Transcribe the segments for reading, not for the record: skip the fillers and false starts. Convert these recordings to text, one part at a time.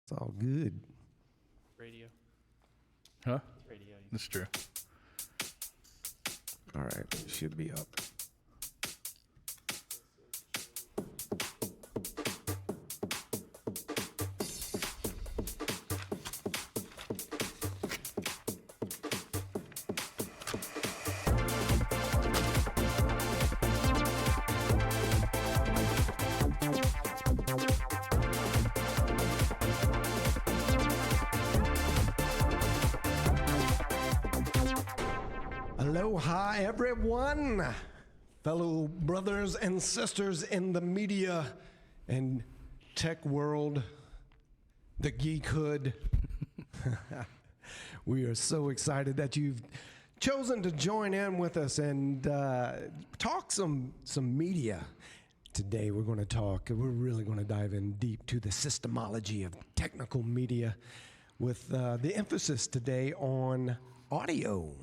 It's all good. Radio. Huh? Radio. That's true. All right, it should be up. Aloha, everyone, fellow brothers and sisters in the media and tech world, the geekhood. We are so excited that you've chosen to join in with us and talk some media. Today we're really going to dive in deep to the systemology of technical media with the emphasis today on audio.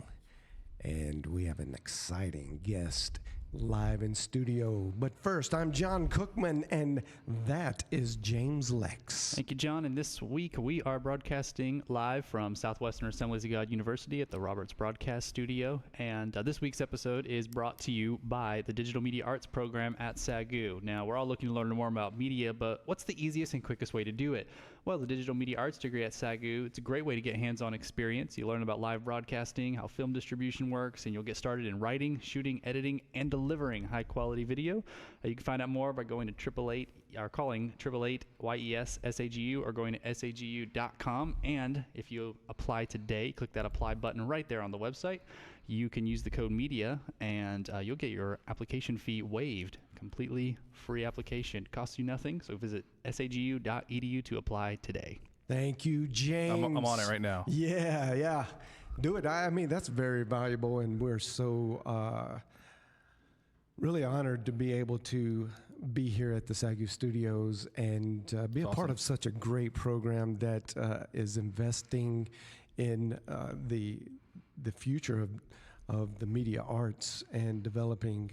And we have an exciting guest live in studio. But first, I'm John Cookman, and that is James Lex. Thank you, John. And this week, we are broadcasting live from Southwestern Assemblies of God University at the Roberts Broadcast Studio. And this week's episode is brought to you by the Digital Media Arts program at SAGU. Now, we're all looking to learn more about media, but what's the easiest and quickest way to do it? Well, the Digital Media Arts degree at SAGU, it's a great way to get hands-on experience. You learn about live broadcasting, how film distribution works, and you'll get started in writing, shooting, editing, and delivering high-quality video. You can find out more by going to 888 or calling 888-YES-SAGU or going to sagu.com. And if you apply today, click that apply button right there on the website. You can use the code MEDIA, and you'll get your application fee waived. Completely free application. Costs you nothing, so visit sagu.edu to apply today. Thank you, James. I'm on it right now. Yeah. Do it. I mean, that's very valuable, and we're so really honored to be able to be here at the SAGU studios and be a part of such a great program that is investing in the future of the media arts and developing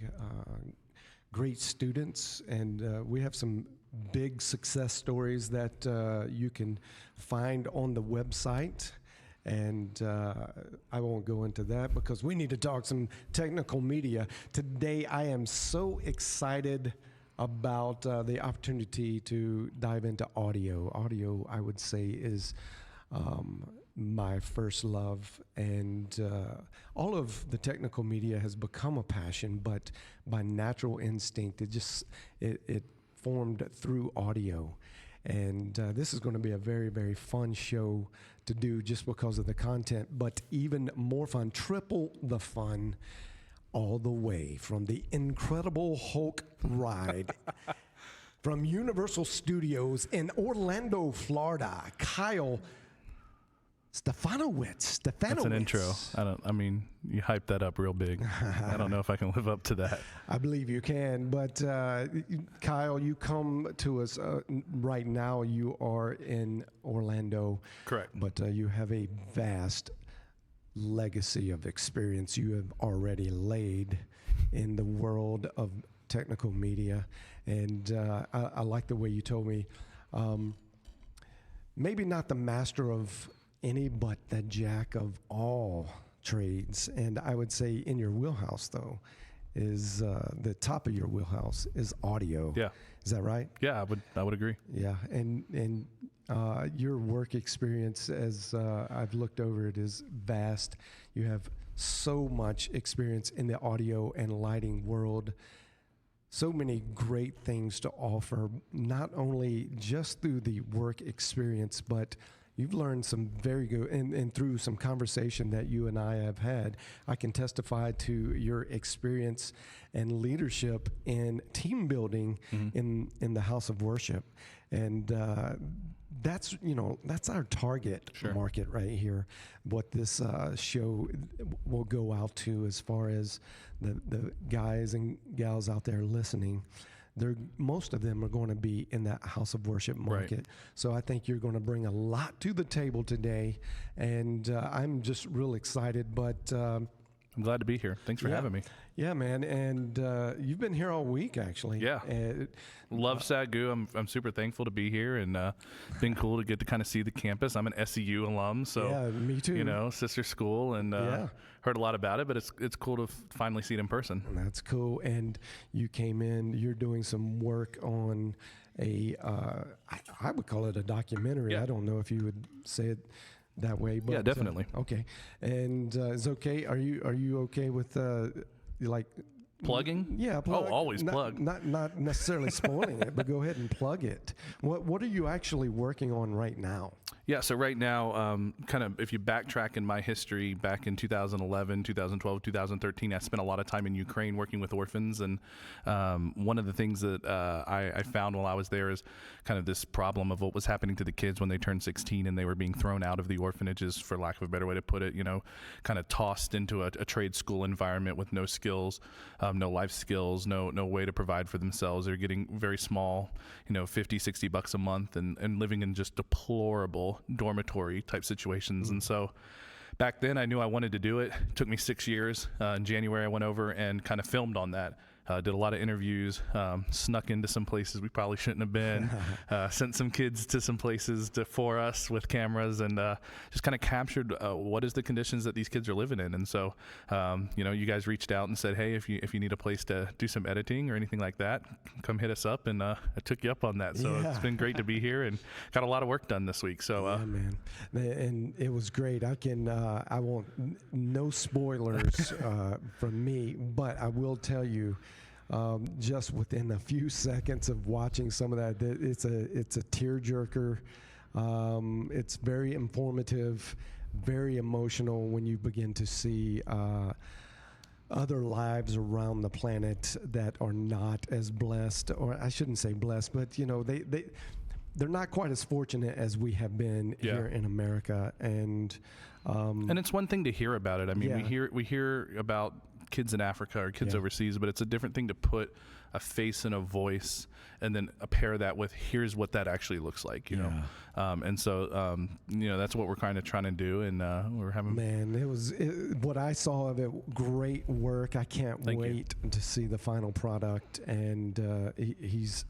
great students. And we have some big success stories that you can find on the website. And I won't go into that because we need to talk some technical media. Today, I am so excited about the opportunity to dive into audio. Audio, I would say, is my first love. And all of the technical media has become a passion, but by natural instinct, it formed through audio. And this is going to be a very, very fun show to do just because of the content, but even more fun, triple the fun, all the way from the Incredible Hulk ride from Universal Studios in Orlando, Florida. Kyle Stefanowicz. That's an intro. You hyped that up real big. I don't know if I can live up to that. I believe you can, but Kyle, you come to us right now. You are in Orlando. Correct. But you have a vast legacy of experience you have already laid in the world of technical media. And I like the way you told me, maybe not the master of any but the jack of all trades. And I would say in your wheelhouse, though, is the top of your wheelhouse is audio. Yeah. Is that right? Yeah, I would agree. Yeah. And your work experience, as I've looked over it, is vast. You have so much experience in the audio and lighting world. So many great things to offer, not only just through the work experience, but you've learned some very good, and through some conversation that you and I have had, I can testify to your experience and leadership in team building in the house of worship. And that's our target market right here. What this show will go out to as far as the guys and gals out there listening. Most of them are going to be in that house of worship market. Right. So I think you're going to bring a lot to the table today, and I'm just real excited. But I'm glad to be here. Thanks for having me. Yeah, man. And you've been here all week, actually. Yeah. Love SAGU. I'm super thankful to be here, and been cool to get to kind of see the campus. I'm an SEU alum, so yeah, me too. You know, sister school, and heard a lot about it, but it's cool to finally see it in person. That's cool. And you came in. You're doing some work on a I would call it a documentary. Yeah. I don't know if you would say it that way, but Yeah, definitely. Okay. And it's okay. Are you okay with like Plugging? Yeah, plug. Always plug. Not necessarily spoiling it, but go ahead and plug it. What are you actually working on right now? Yeah, so right now, kind of if you backtrack in my history, back in 2011, 2012, 2013, I spent a lot of time in Ukraine working with orphans. And one of the things that I found while I was there is kind of this problem of what was happening to the kids when they turned 16 and they were being thrown out of the orphanages, for lack of a better way to put it, you know, kind of tossed into a trade school environment with no skills, no life skills, no way to provide for themselves. They're getting very small, you know, $50-$60 a month and living in just deplorable dormitory type situations. And so back then I knew I wanted to do it. It took me 6 years. In January I went over and kind of filmed on that. Did a lot of interviews, snuck into some places we probably shouldn't have been, sent some kids to some places for us with cameras, and just kind of captured what is the conditions that these kids are living in. And so, you know, you guys reached out and said, hey, if you need a place to do some editing or anything like that, come hit us up, and I took you up on that. So It's been great to be here and got a lot of work done this week. So yeah, man, and it was great. I won't, no spoilers from me, but I will tell you. Just within a few seconds of watching some of that, it's a tearjerker. It's very informative, very emotional when you begin to see other lives around the planet that are not as blessed, or I shouldn't say blessed, but you know they're not quite as fortunate as we have been here in America, and it's one thing to hear about it. I mean, we hear about kids in Africa or kids overseas, but it's a different thing to put a face and a voice and then pair that with here's what that actually looks like, you know. And so you know, that's what we're kind of trying to do, and we're having what I saw of it, great work. I can't wait to see the final product, and he's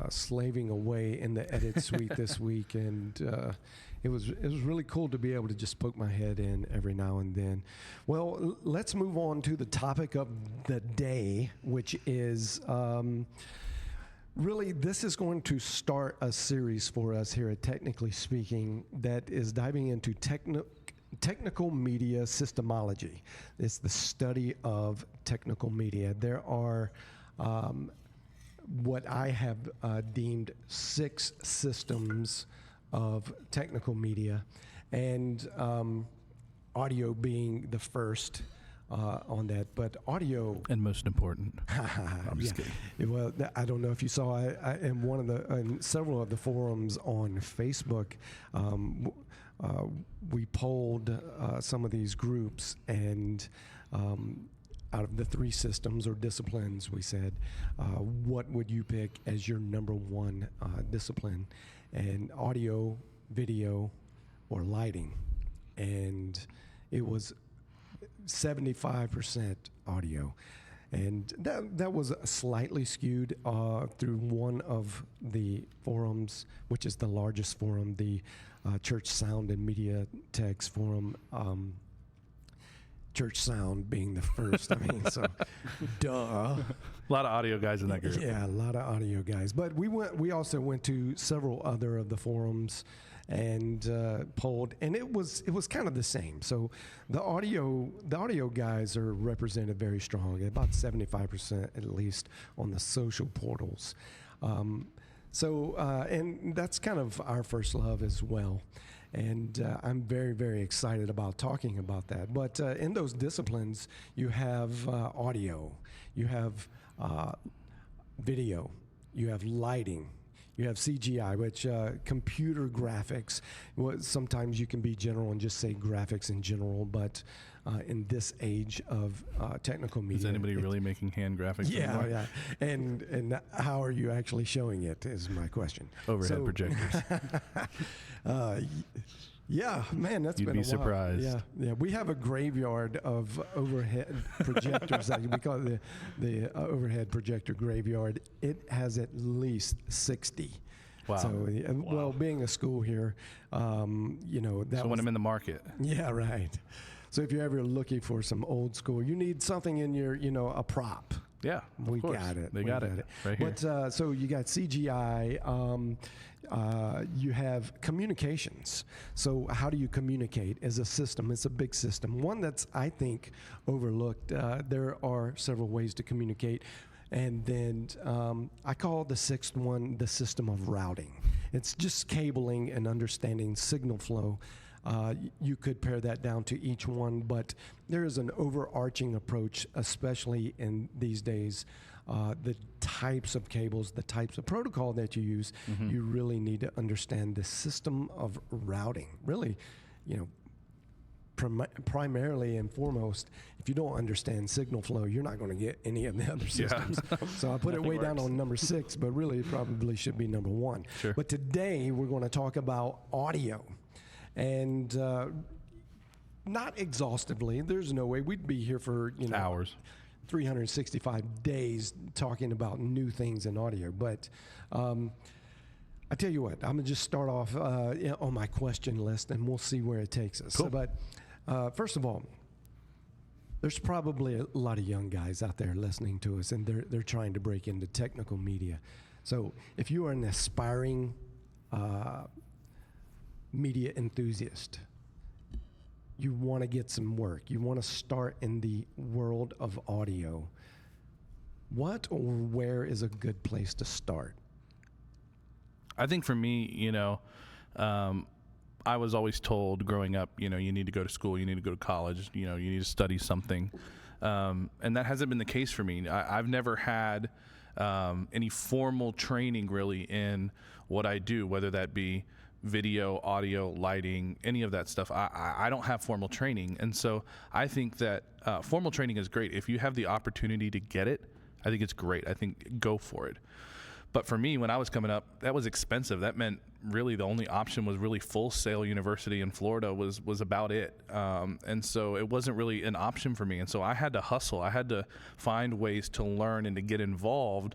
slaving away in the edit suite this week, and it was really cool to be able to just poke my head in every now and then. Well, let's move on to the topic of the day, which is really, this is going to start a series for us here at Technically Speaking that is diving into technical media systemology. It's the study of technical media. There are what I have deemed 6 systems of technical media, and audio being the first on that. But audio and most important. I'm just kidding. Well, I don't know if you saw. I in several of the forums on Facebook, we polled some of these groups, and out of the 3 systems or disciplines, we said, what would you pick as your number 1 discipline? And audio, video, or lighting. And it was 75% audio. And that was slightly skewed through one of the forums, which is the largest forum, the Church Sound and Media Techs forum. Church Sound being the first. I mean, so duh. A lot of audio guys in that group. Yeah, a lot of audio guys. But we also went to several other of the forums and polled, and it was kind of the same. So the audio guys are represented very strong, about 75% at least on the social portals. And that's kind of our first love as well. And I'm very, very excited about talking about that. But in those disciplines, you have audio, you have video, you have lighting, you have CGI, which computer graphics. Sometimes you can be general and just say graphics in general, but in this age of technical media. Is anybody really making hand graphics anymore? Yeah. And how are you actually showing it is my question. Overhead projectors. Yeah, man, that's You'd been be a while. surprised. Yeah. We have a graveyard of overhead projectors. We call it the overhead projector graveyard. It has at least 60. Wow. So, well, being a school here, you know, that So when I'm in the market. Yeah, right. So if you're ever looking for some old school, you need something in your, you know, a prop. Yeah, We got it. They got it right here. But so you got CGI. You have communications. So how do you communicate as a system? It's a big system. One that's, I think, overlooked. There are several ways to communicate. And then I call the sixth one the system of routing. It's just cabling and understanding signal flow. You could pare that down to each one, but there is an overarching approach, especially in these days. The types of cables, the types of protocol that you use, you really need to understand the system of routing. Really, you know, primarily and foremost, if you don't understand signal flow, you're not going to get any of the other systems. So I put it way down on number 6, but really it probably should be number 1. Sure. But today we're going to talk about audio. And not exhaustively. There's no way. We'd be here for, you know, hours. 365 days talking about new things in audio. But I tell you what, I'm going to just start off on my question list, and we'll see where it takes us. Cool. But first of all, there's probably a lot of young guys out there listening to us, and they're trying to break into technical media. So if you are an aspiring media enthusiast, you want to get some work, you want to start in the world of audio, what or where is a good place to start? I think for me, you know, I was always told growing up, you know, you need to go to school, you need to go to college, you know, you need to study something. And that hasn't been the case for me. I've never had any formal training really in what I do, whether that be video, audio, lighting, any of that stuff. I don't have formal training. And so I think that formal training is great. If you have the opportunity to get it, I think it's great. I think go for it. But for me, when I was coming up, that was expensive. That meant really the only option was really Full Sail University in Florida was about it. And so it wasn't really an option for me. And so I had to hustle. I had to find ways to learn and to get involved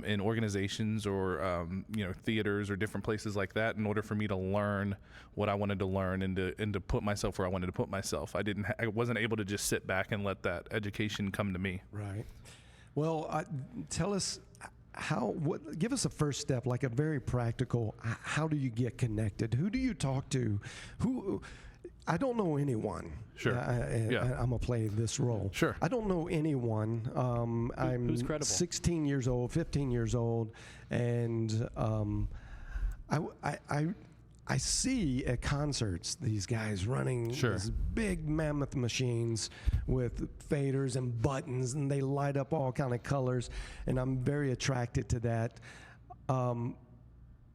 in organizations or, you know, theaters or different places like that in order for me to learn what I wanted to learn and to put myself where I wanted to put myself. I wasn't able to just sit back and let that education come to me. Right. Well, tell us, give us a first step, like a very practical, how do you get connected? Who do you talk to? I don't know anyone. Sure. I'm going to play this role. Sure. I don't know anyone. I'm who's credible? 16 years old, 15 years old, and I see at concerts these guys running these big mammoth machines with faders and buttons, and they light up all kind of colors, and I'm very attracted to that.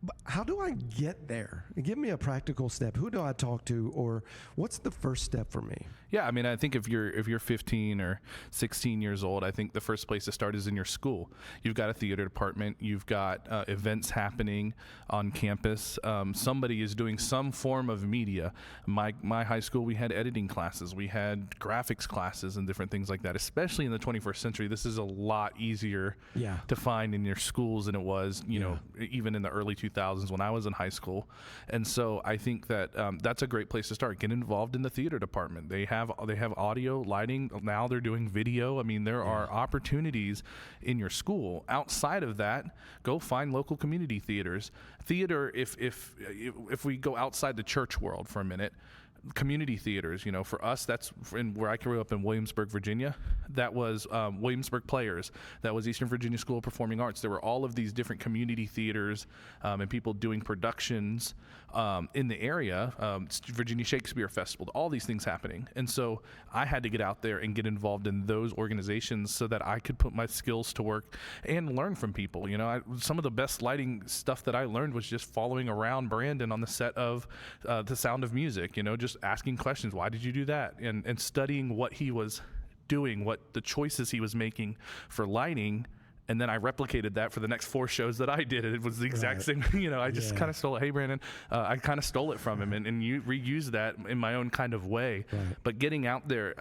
But how do I get there? Give me a practical step. Who do I talk to, or what's the first step for me? Yeah, I mean, I think if you're 15 or 16 years old, I think the first place to start is in your school. You've got a theater department. You've got events happening on campus. Somebody is doing some form of media. My high school, we had editing classes. We had graphics classes and different things like that. Especially in the 21st century, this is a lot easier to find in your schools than it was, you know, even in the early 2000s when I was in high school. And so I think that that's a great place to start. Get involved in the theater department. They have audio, lighting. Now they're doing video. I mean, there are opportunities in your school. Outside of that, go find local community theaters. Theater, if we go outside the church world for a minute, community theaters, you know, for us, that's where I grew up in Williamsburg, Virginia. That was Williamsburg Players. That was Eastern Virginia School of Performing Arts. There were all of these different community theaters and people doing productions in the area. Virginia Shakespeare Festival, all these things happening. And so I had to get out there and get involved in those organizations so that I could put my skills to work and learn from people. You know, some of the best lighting stuff that I learned was just following around Brandon on the set of The Sound of Music, you know, just asking questions. Why did you do that? And studying what he was doing, what the choices he was making for lighting, And then I replicated that for the next 4 shows that I did. It was the exact same, I just kind of stole it. Hey, Brandon, I kind of stole it from him and you reused that in my own kind of way. Right. But getting out there,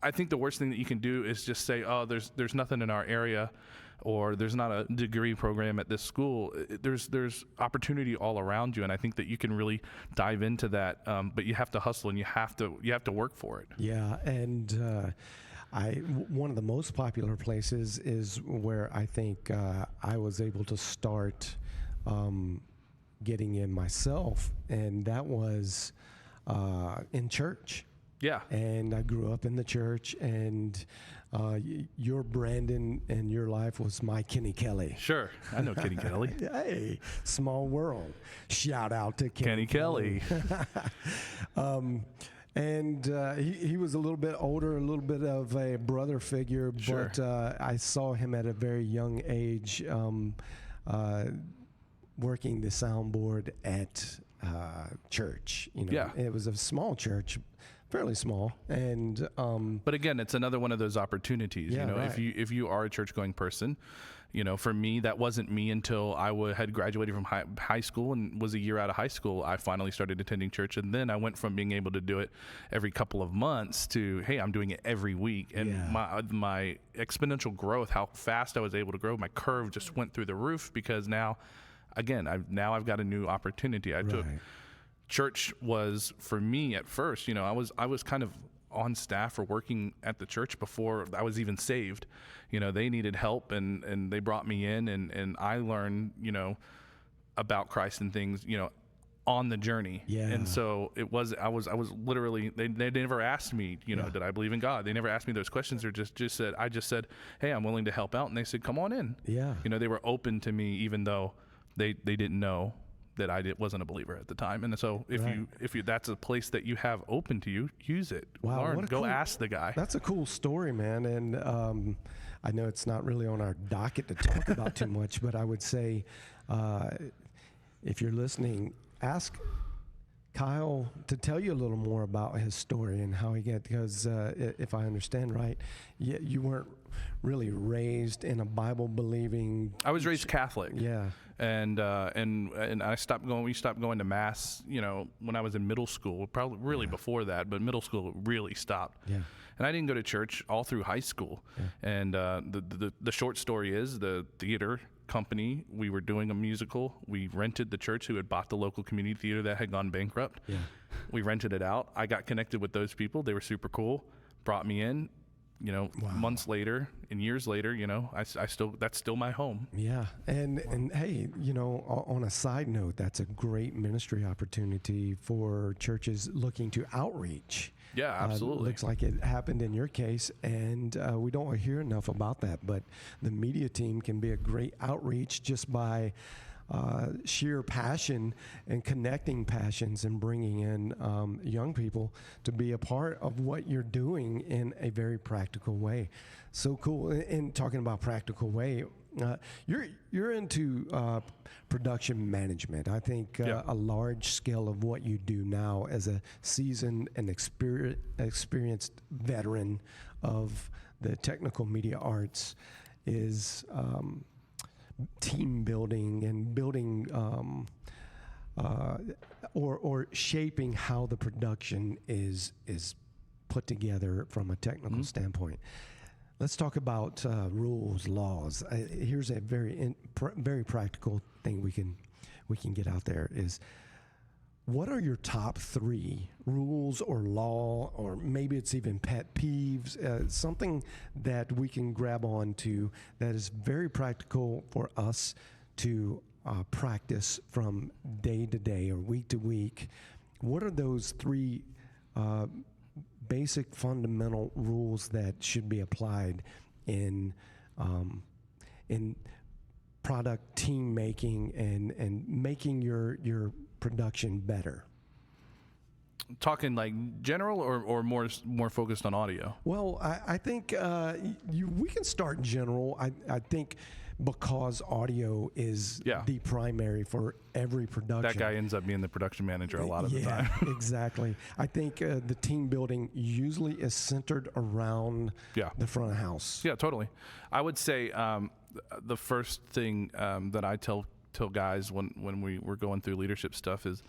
I think the worst thing that you can do is just say, oh, there's nothing in our area, or there's not a degree program at this school. There's opportunity all around you, and I think that you can really dive into that. But you have to hustle, and you have to work for it. Yeah, and one of the most popular places is where I think I was able to start getting in myself, and that was in church. Yeah. And I grew up in the church, and your Brandon and your life was my Kenny Kelly. Sure. I know Kenny Kelly. Hey, small world. Shout out to Kenny Kelly. And he was a little bit older, a little bit of a brother figure, Sure. But I saw him at a very young age working the soundboard at church. Yeah. It was a small church, fairly small, and but again, it's another one of those opportunities. Yeah, right. If you are a church-going person, for me, that wasn't me until I had graduated from high school and was a year out of high school. I finally started attending church, and then I went from being able to do it every couple of months to, hey, I'm doing it every week. And my exponential growth, how fast I was able to grow, my curve just went through the roof, because now, again, I've got a new opportunity. Church was, for me at first, I was kind of on staff or working at the church before I was even saved. They needed help, and they brought me in, and I learned, about Christ and things, on the journey. Yeah. And so I was literally, they never asked me, did I believe in God? They never asked me those questions, or I just said, hey, I'm willing to help out. And they said, come on in. Yeah. They were open to me, even though they didn't know that I wasn't a believer at the time. And so if you that's a place that you have open to you, use it. Wow, Learn. Go ask the guy. That's a cool story, man. And I know it's not really on our docket to talk about too much, but I would say if you're listening, ask Kyle to tell you a little more about his story and how he got, because if I understand right, you weren't really raised in a Bible believing. I was raised Catholic. Yeah. And I stopped going. We stopped going to mass, when I was in middle school. Probably really before that, but middle school really stopped. Yeah. And I didn't go to church all through high school. Yeah. And the short story is, the theater company, we were doing a musical. We rented the church, who had bought the local community theater that had gone bankrupt. Yeah. We rented it out. I got connected with those people. They were super cool. Brought me in. Wow. Months later and years later, that's still my home. Yeah. And hey, on a side note, that's a great ministry opportunity for churches looking to outreach. Yeah, absolutely. Looks like it happened in your case, and we don't hear enough about that, but the media team can be a great outreach just by sheer passion and connecting passions and bringing in young people to be a part of what you're doing in a very practical way. So cool. And talking about practical way, you're into production management. I think a large scale of what you do now as a seasoned and experienced veteran of the technical media arts is team building and building or shaping how the production is put together from a technical standpoint. Let's talk about rules, laws. Here's a very practical thing we can get out there is, what are your top 3 rules or law, or maybe it's even pet peeves, something that we can grab on to that is very practical for us to practice from day to day or week to week? What are those 3 basic fundamental rules that should be applied in product team making and making your production better? Talking like general or more focused on audio? Well, I think we can start general. I think because audio is the primary for every production. That guy ends up being the production manager a lot of the time. Exactly. I think the team building usually is centered around the front of house. Yeah, totally. I would say the first thing that I tell guys when we're going through leadership stuff is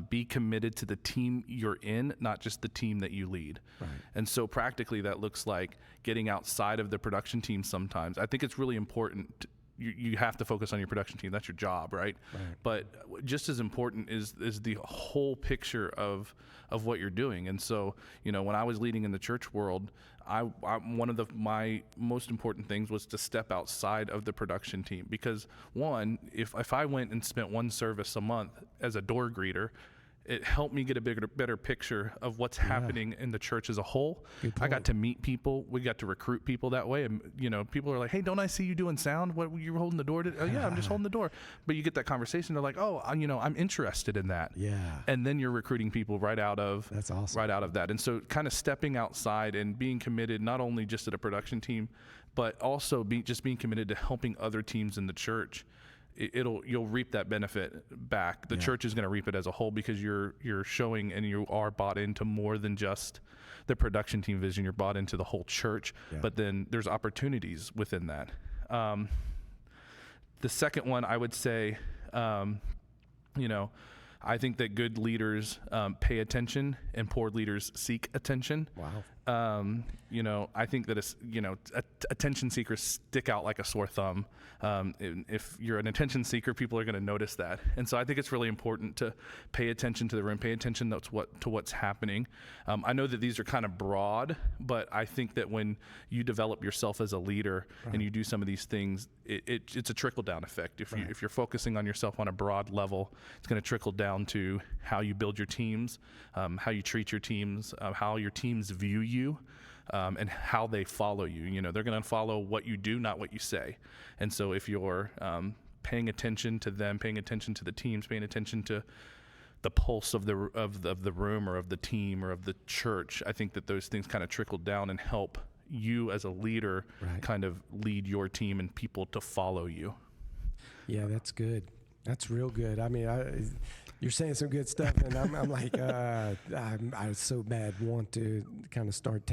be committed to the team you're in, not just the team that you lead. Right. And so practically that looks like getting outside of the production team sometimes. I think it's really important. You have to focus on your production team. That's your job, right? But just as important is the whole picture of what you're doing. And so, when I was leading in the church world, one of my most important things was to step outside of the production team, because one, if I went and spent one service a month as a door greeter, it helped me get a better picture of what's happening in the church as a whole. I got to meet people. We got to recruit people that way. And, people are like, hey, don't I see you doing sound? What, you were holding the door? Oh, yeah, I'm just holding the door. But you get that conversation. They're like, oh, I'm interested in that. Yeah. And then you're recruiting people right out of That's awesome. Right out of that. And so kind of stepping outside and being committed, not only just to the production team, but also being committed to helping other teams in the church. You'll reap that benefit back. The church is going to reap it as a whole, because you're showing and you are bought into more than just the production team vision. You're bought into the whole church, but then there's opportunities within that. The second one, I would say, I think that good leaders pay attention and poor leaders seek attention. Wow. I think that attention seekers stick out like a sore thumb. If you're an attention seeker, people are going to notice that. And so I think it's really important to pay attention to the room, pay attention to what's happening. I know that these are kind of broad, but I think that when you develop yourself as a leader and you do some of these things, it's a trickle-down effect. If you're focusing on yourself on a broad level, it's going to trickle down to how you build your teams, how you treat your teams, how your teams view you, and how they follow you. They're going to follow what you do, not what you say. And so if you're paying attention to them, paying attention to the teams, paying attention to the pulse of the room or of the team or of the church, I think that those things kind of trickle down and help you as a leader kind of lead your team and people to follow you. Yeah, that's good. That's real good. I mean, you're saying some good stuff, and I'm like, I so bad want to kind of start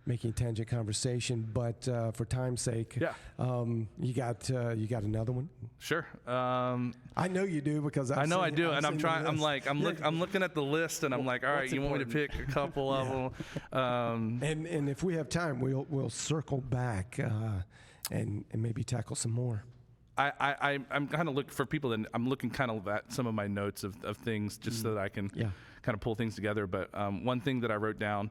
making tangent conversation, but for time's sake, you got another one? Sure. I know you do, because I know I do, and I'm trying. I'm looking at the list, and I'm like, all right, you want me to pick a couple of them? And if we have time, we'll circle back and maybe tackle some more. I'm kind of looking for people that I'm looking kind of at some of my notes of things just so that I can kind of pull things together. But one thing that I wrote down,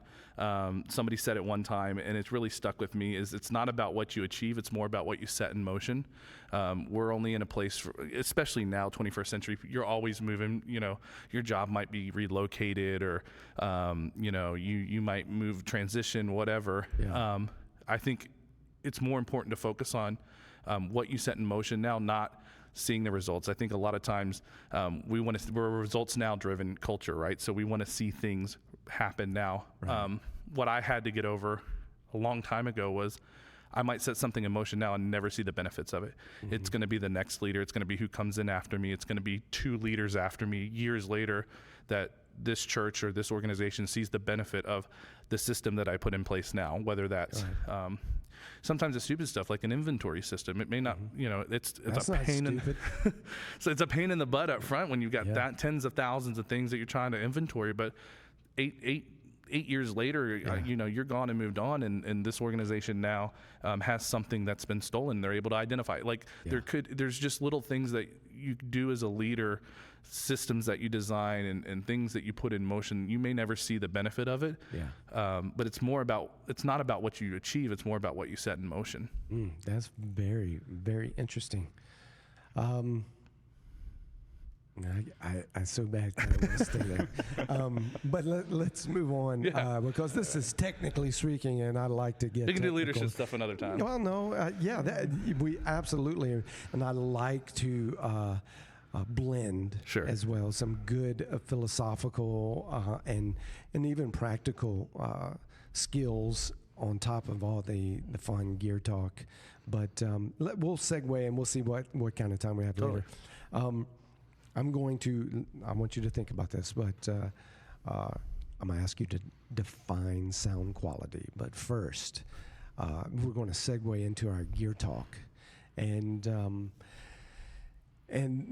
somebody said it one time, and it's really stuck with me, is it's not about what you achieve, it's more about what you set in motion. We're only in a place, especially now, 21st century, you're always moving. Your job might be relocated, or you might move, transition, whatever. I think it's more important to focus on what you set in motion now, not seeing the results. I think a lot of times we're a results now driven culture, right? So we want to see things happen now. What I had to get over a long time ago was I might set something in motion now and never see the benefits of it. Mm-hmm. It's going to be the next leader. It's going to be who comes in after me. It's going to be 2 leaders after me years later that this church or this organization sees the benefit of the system that I put in place now, whether that's sometimes it's stupid stuff like an inventory system. It may not, it's a pain. So it's a pain in the butt up front when you've got tens of thousands of things that you're trying to inventory. But eight years later, you're gone and moved on, and this organization now has something that's been stolen. They're able to identify it. There's just little things that you do as a leader, systems that you design and things that you put in motion. You may never see the benefit of it, but it's not about what you achieve. It's more about what you set in motion. That's very, very interesting. I so bad kind of want to stay there. But let's move on because this is technically speaking, and I'd like to get. You can do leadership stuff another time. Well, no, we absolutely, and I like to blend as well some good philosophical and even practical skills on top of all the fun gear talk. But we'll segue and we'll see what kind of time we have later. I want you to think about this, but I'm going to ask you to define sound quality. But first, we're going to segue into our gear talk. And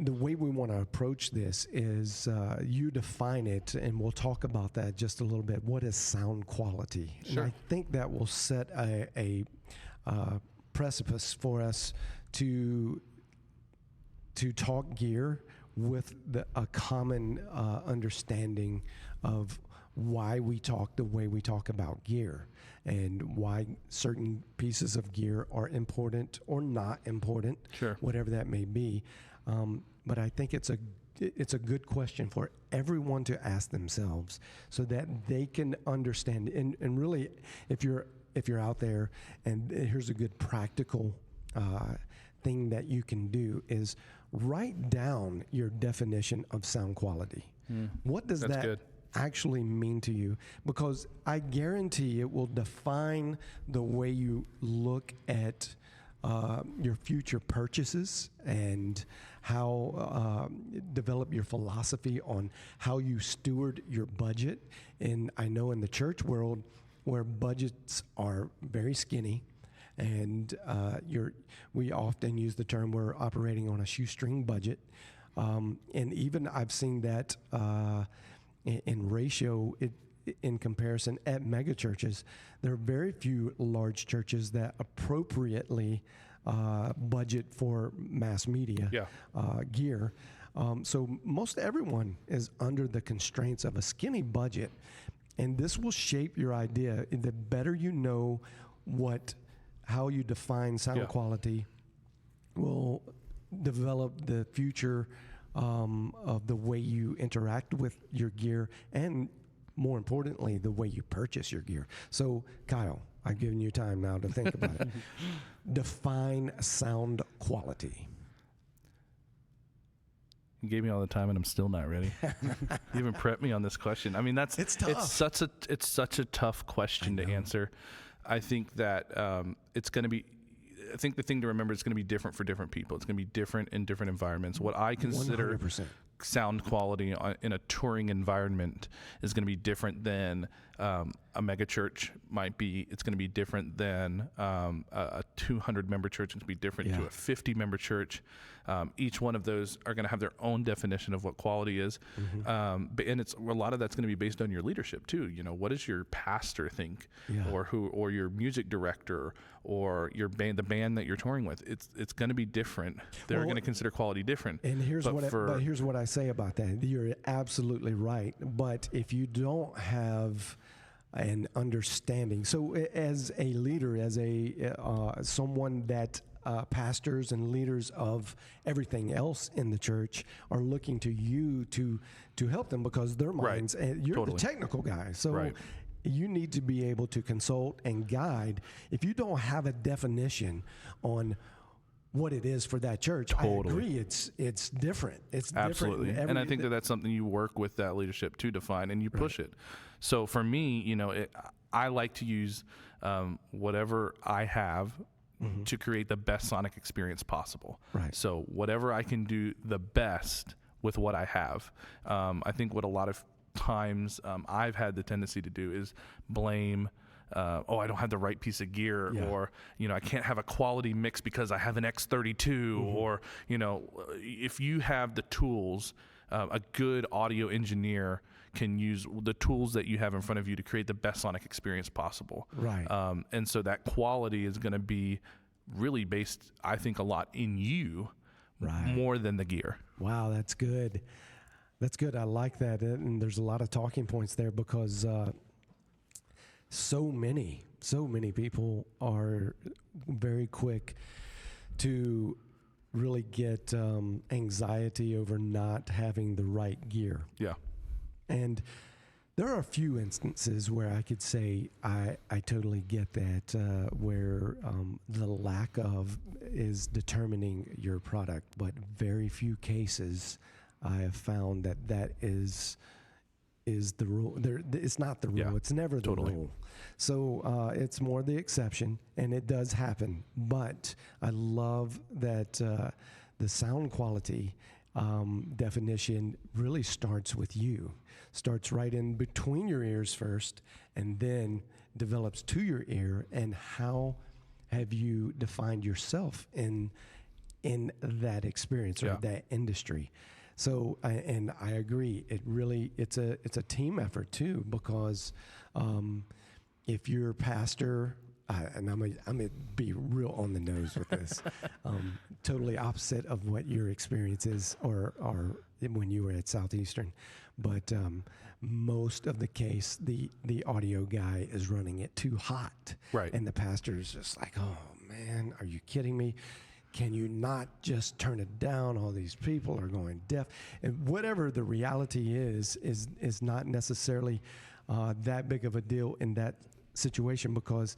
the way we want to approach this is you define it, and we'll talk about that just a little bit. What is sound quality? Sure. And I think that will set a precipice for us to talk gear with a common understanding of why we talk the way we talk about gear, and why certain pieces of gear are important or not important, Sure. whatever that may be. But I think it's a good question for everyone to ask themselves, so that they can understand. And really, if you're out there, and here's a good practical thing that you can do, is write down your definition of sound quality. What does That's that good. actually mean to you? Because I guarantee it will define the way you look at your future purchases, and how develop your philosophy on how you steward your budget. And I know in the church world, where budgets are very skinny, and we often use the term we're operating on a shoestring budget, and even I've seen that in ratio in comparison at mega churches. There are very few large churches that appropriately budget for mass media gear. So most everyone is under the constraints of a skinny budget, and this will shape your idea. The better you know how you define sound quality will develop the future of the way you interact with your gear, and more importantly, the way you purchase your gear. So, Kyle, I've given you time now to think about it. Define sound quality. You gave me all the time, and I'm still not ready. You even prepped me on this question. I mean, it's tough. It's such a tough question to answer. I think that it's going to be. I think the thing to remember is going to be different for different people. It's going to be different in different environments. What I consider 100%. Sound quality in a touring environment is going to be different than a mega church might be. It's going to be different than a 200-member church. It's going to be different to a 50-member church. Each one of those are going to have their own definition of what quality is, and it's a lot of that's going to be based on your leadership too. You know, what does your pastor think, or your music director, or your band, the band that you're touring with? It's going to be different. They're going to consider quality different. And here's what I say about that. You're absolutely right. But if you don't have an understanding, so as a leader, as someone that pastors and leaders of everything else in the church are looking to you to help them, because their minds, and you're the technical guy. So you need to be able to consult and guide. If you don't have a definition on what it is for that church, I agree, it's different. It's absolutely different. And I think that's something you work with that leadership to define, and you push it. So for me, you know, I like to use whatever I have to create the best sonic experience possible. Right. So whatever I can do the best with what I have. I think what a lot of times I've had the tendency to do is blame I don't have the right piece of gear, or, you know, I can't have a quality mix because I have an X32, or, you know, if you have the tools, a good audio engineer can use the tools that you have in front of you to create the best sonic experience possible. Right. And so that quality is going to be really based, I think, a lot in you more than the gear. Wow, that's good. That's good. I like that. And there's a lot of talking points there, because so many people are very quick to really get anxiety over not having the right gear. Yeah. And there are a few instances where I could say I totally get that, where the lack of is determining your product, but very few cases I have found that is the rule. It's not the rule. It's never the rule. So it's more the exception, and it does happen. But I love that the sound quality definition really starts with you. Starts right in between your ears first, and then develops to your ear, and how have you defined yourself in that experience or that industry? So, and I agree. It's a team effort too, because if you're a pastor, and I'm gonna be real on the nose with this, totally opposite of what your experience is, or when you were at Southeastern, but most of the case, the audio guy is running it too hot, right? And the pastor is just like, oh man, are you kidding me? Can you not just turn it down? All these people are going deaf. And whatever the reality is not necessarily that big of a deal in that situation, because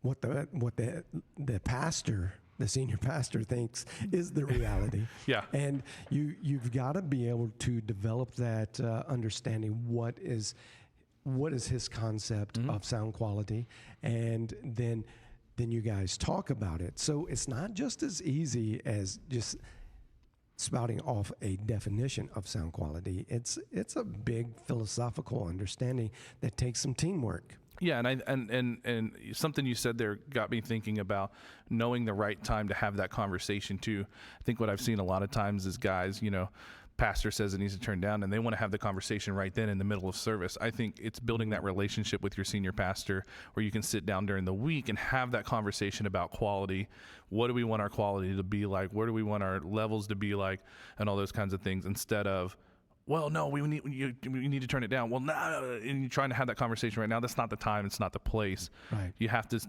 what the pastor, the senior pastor, thinks is the reality. Yeah. And you've got to be able to develop that understanding. What is his concept of sound quality, and then you guys talk about it. So it's not just as easy as just spouting off a definition of sound quality. It's a big philosophical understanding that takes some teamwork. Yeah, and something you said there got me thinking about knowing the right time to have that conversation too. I think what I've seen a lot of times is guys, pastor says it needs to turn down, and they want to have the conversation right then in the middle of service. I think it's building that relationship with your senior pastor where you can sit down during the week and have that conversation about quality. What do we want our quality to be like? Where do we want our levels to be like? And all those kinds of things, instead of, well, no, we need to turn it down. Well, no, and you're trying to have that conversation right now. That's not the time. It's not the place. Right. You have to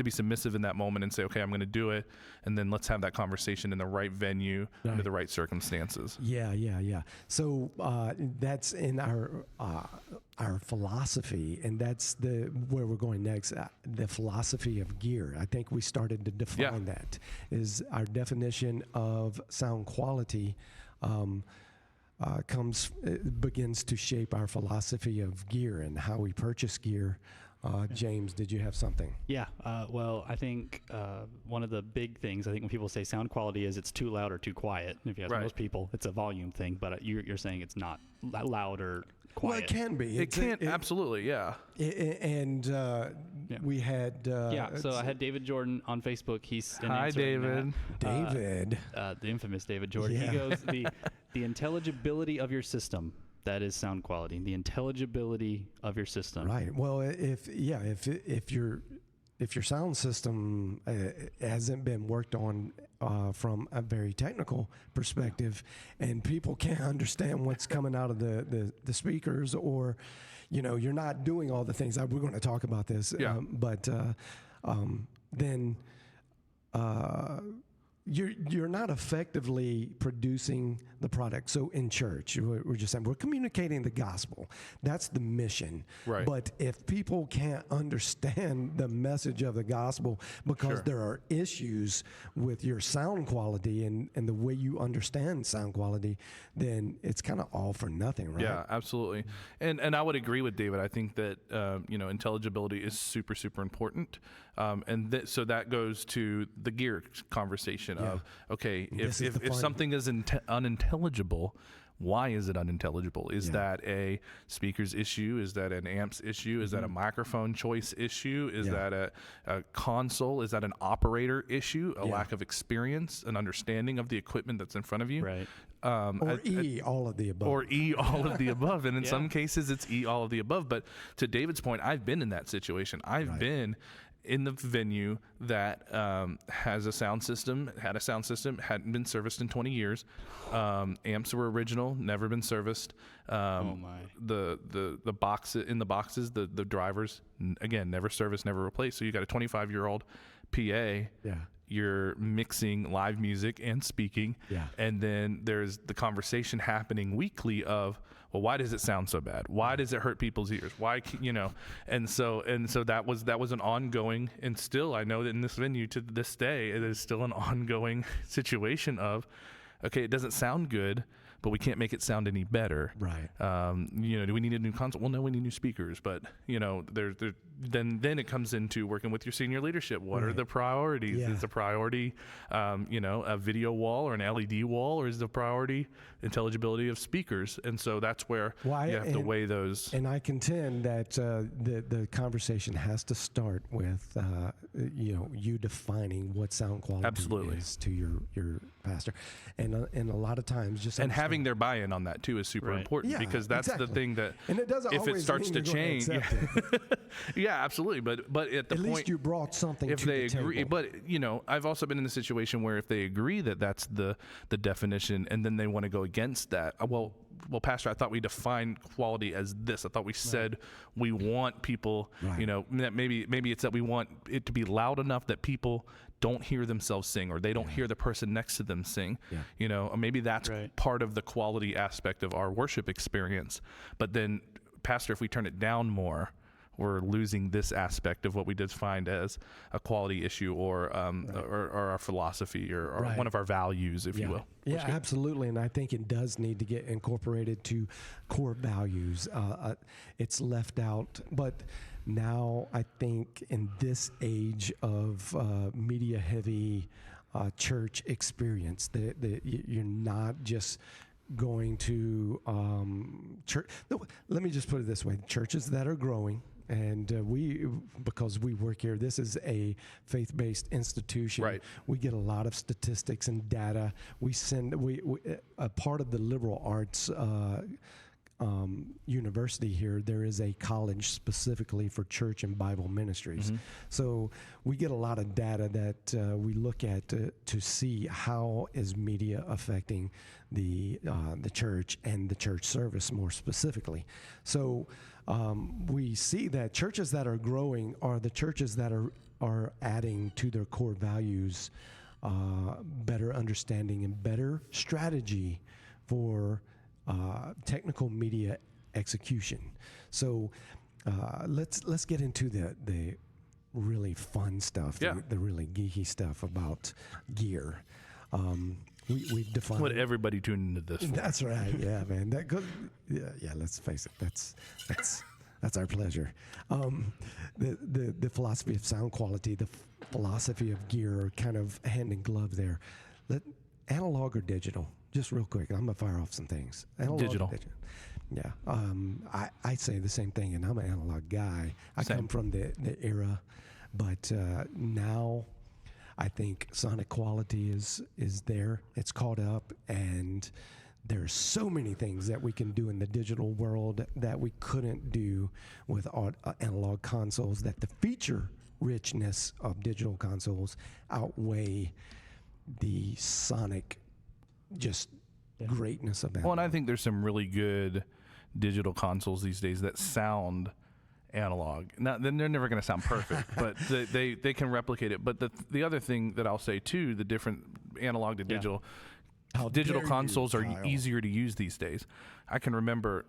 be submissive in that moment and say, okay, I'm going to do it, and then let's have that conversation in the right venue under the right circumstances. Yeah. So that's in our philosophy, and that's where we're going next. The philosophy of gear. I think we started to define that. Is our definition of sound quality. Begins to shape our philosophy of gear and how we purchase gear. James, did you have something? Yeah. Well, I think one of the big things, I think when people say sound quality, is it's too loud or too quiet. If you ask most people, it's a volume thing, but you're saying it's not loud or quiet. Well, it can be. It can, absolutely, yeah. We had... so I had David Jordan on Facebook. He's Hi, David. David. The infamous David Jordan. Yeah. He goes, the intelligibility of your system. That is sound quality. The intelligibility of your system. Right. Well, if your sound system hasn't been worked on from a very technical perspective, and people can't understand what's coming out of the speakers, or you're not doing all the things. We're going to talk about this. Then you're not effectively producing the product. So in church, we're just saying we're communicating the gospel. That's the mission. Right. But if people can't understand the message of the gospel because there are issues with your sound quality and the way you understand sound quality, then it's kind of all for nothing, right? Yeah, absolutely. And I would agree with David. I think that intelligibility is super, super important. So that goes to the gear conversation of, okay, if something is unintelligible, why is it unintelligible? Is that a speaker's issue? Is that an amp's issue? Is that a microphone choice issue? Is that a console? Is that an operator issue? A lack of experience, an understanding of the equipment that's in front of you? Right. All of the above. Or all of the above. And in some cases, it's all of the above. But to David's point, I've been in that situation. I've been in the venue that had a sound system, hadn't been serviced in 20 years. Amps were original, never been serviced. The boxes, the drivers, again, never serviced, never replaced. So you got a 25-year-old PA. Yeah. You're mixing live music and speaking. Yeah. And then there's the conversation happening weekly of, well, why does it sound so bad? Why does it hurt people's ears? Why, and so that was an ongoing, and still I know that in this venue to this day, it is still an ongoing situation of, okay, it doesn't sound good, but we can't make it sound any better. Right. Do we need a new console? Well, no, we need new speakers. But then it comes into working with your senior leadership. What are the priorities? Yeah. Is the priority, a video wall or an LED wall, or is the priority intelligibility of speakers? And so that's where you have to weigh those. And I contend that the conversation has to start with you defining what sound quality Absolutely. is to your pastor, and a lot lot of times just having their buy-in on that too is super important, because that's the thing that and it doesn't if it starts to change. Yeah, absolutely. But at the at point, least you brought something if to they the agree. table. But I've also been in a situation where if they agree that that's the definition, and then they want to go against that, well, Pastor, I thought we defined quality as this. I thought we said we want people, that maybe it's that we want it to be loud enough that people don't hear themselves sing, or they don't hear the person next to them sing. Or maybe that's part of the quality aspect of our worship experience. But then, Pastor, if we turn it down more, we're losing this aspect of what we defined as a quality issue, or our philosophy, or one of our values, if you will. Yeah, absolutely. And I think it does need to get incorporated to core values. It's left out. But now I think in this age of media-heavy church experience, that you're not just going to church. Let me just put it this way. Churches that are growing, and because we work here, this is a faith-based institution. Right. We get a lot of statistics and data. We a part of the liberal arts university here, there is a college specifically for church and Bible ministries. Mm-hmm. So we get a lot of data that we look at to see how is media affecting the church and the church service more specifically. So we see that churches that are growing are the churches that are adding to their core values better understanding and better strategy for technical media execution. So let's get into the really fun stuff, the really geeky stuff about gear. We've defined what everybody tuned into this for. That's right. Yeah, man. That goes. Yeah. Let's face it. That's our pleasure. The philosophy of sound quality, the philosophy of gear, are kind of hand in glove there. Analog or digital? Just real quick, I'm gonna fire off some things. Analog digital. Yeah. I say the same thing, and I'm an analog guy. I come from the era, but now I think sonic quality is there. It's caught up, and there's so many things that we can do in the digital world that we couldn't do with analog consoles, that the feature richness of digital consoles outweigh the sonic greatness of analog. Well, and I think there's some really good digital consoles these days that sound analog. Now, then they're never going to sound perfect, but they can replicate it. But the other thing that I'll say too, the different analog to digital, digital consoles are easier to use these days. I can remember,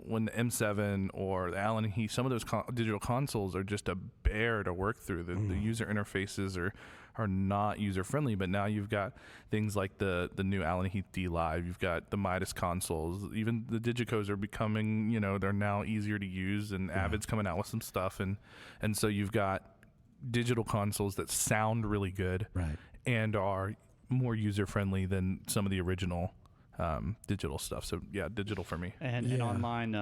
when the M7 or the Allen Heath, some of those digital consoles are just a bear to work through. The user interfaces are not user friendly, but now you've got things like the new Allen Heath D Live. You've got the Midas consoles. Even the Digicos are becoming, they're now easier to use, and Avid's coming out with some stuff, and so you've got digital consoles that sound really good, and are more user friendly than some of the original digital stuff. So yeah, digital for me. And online,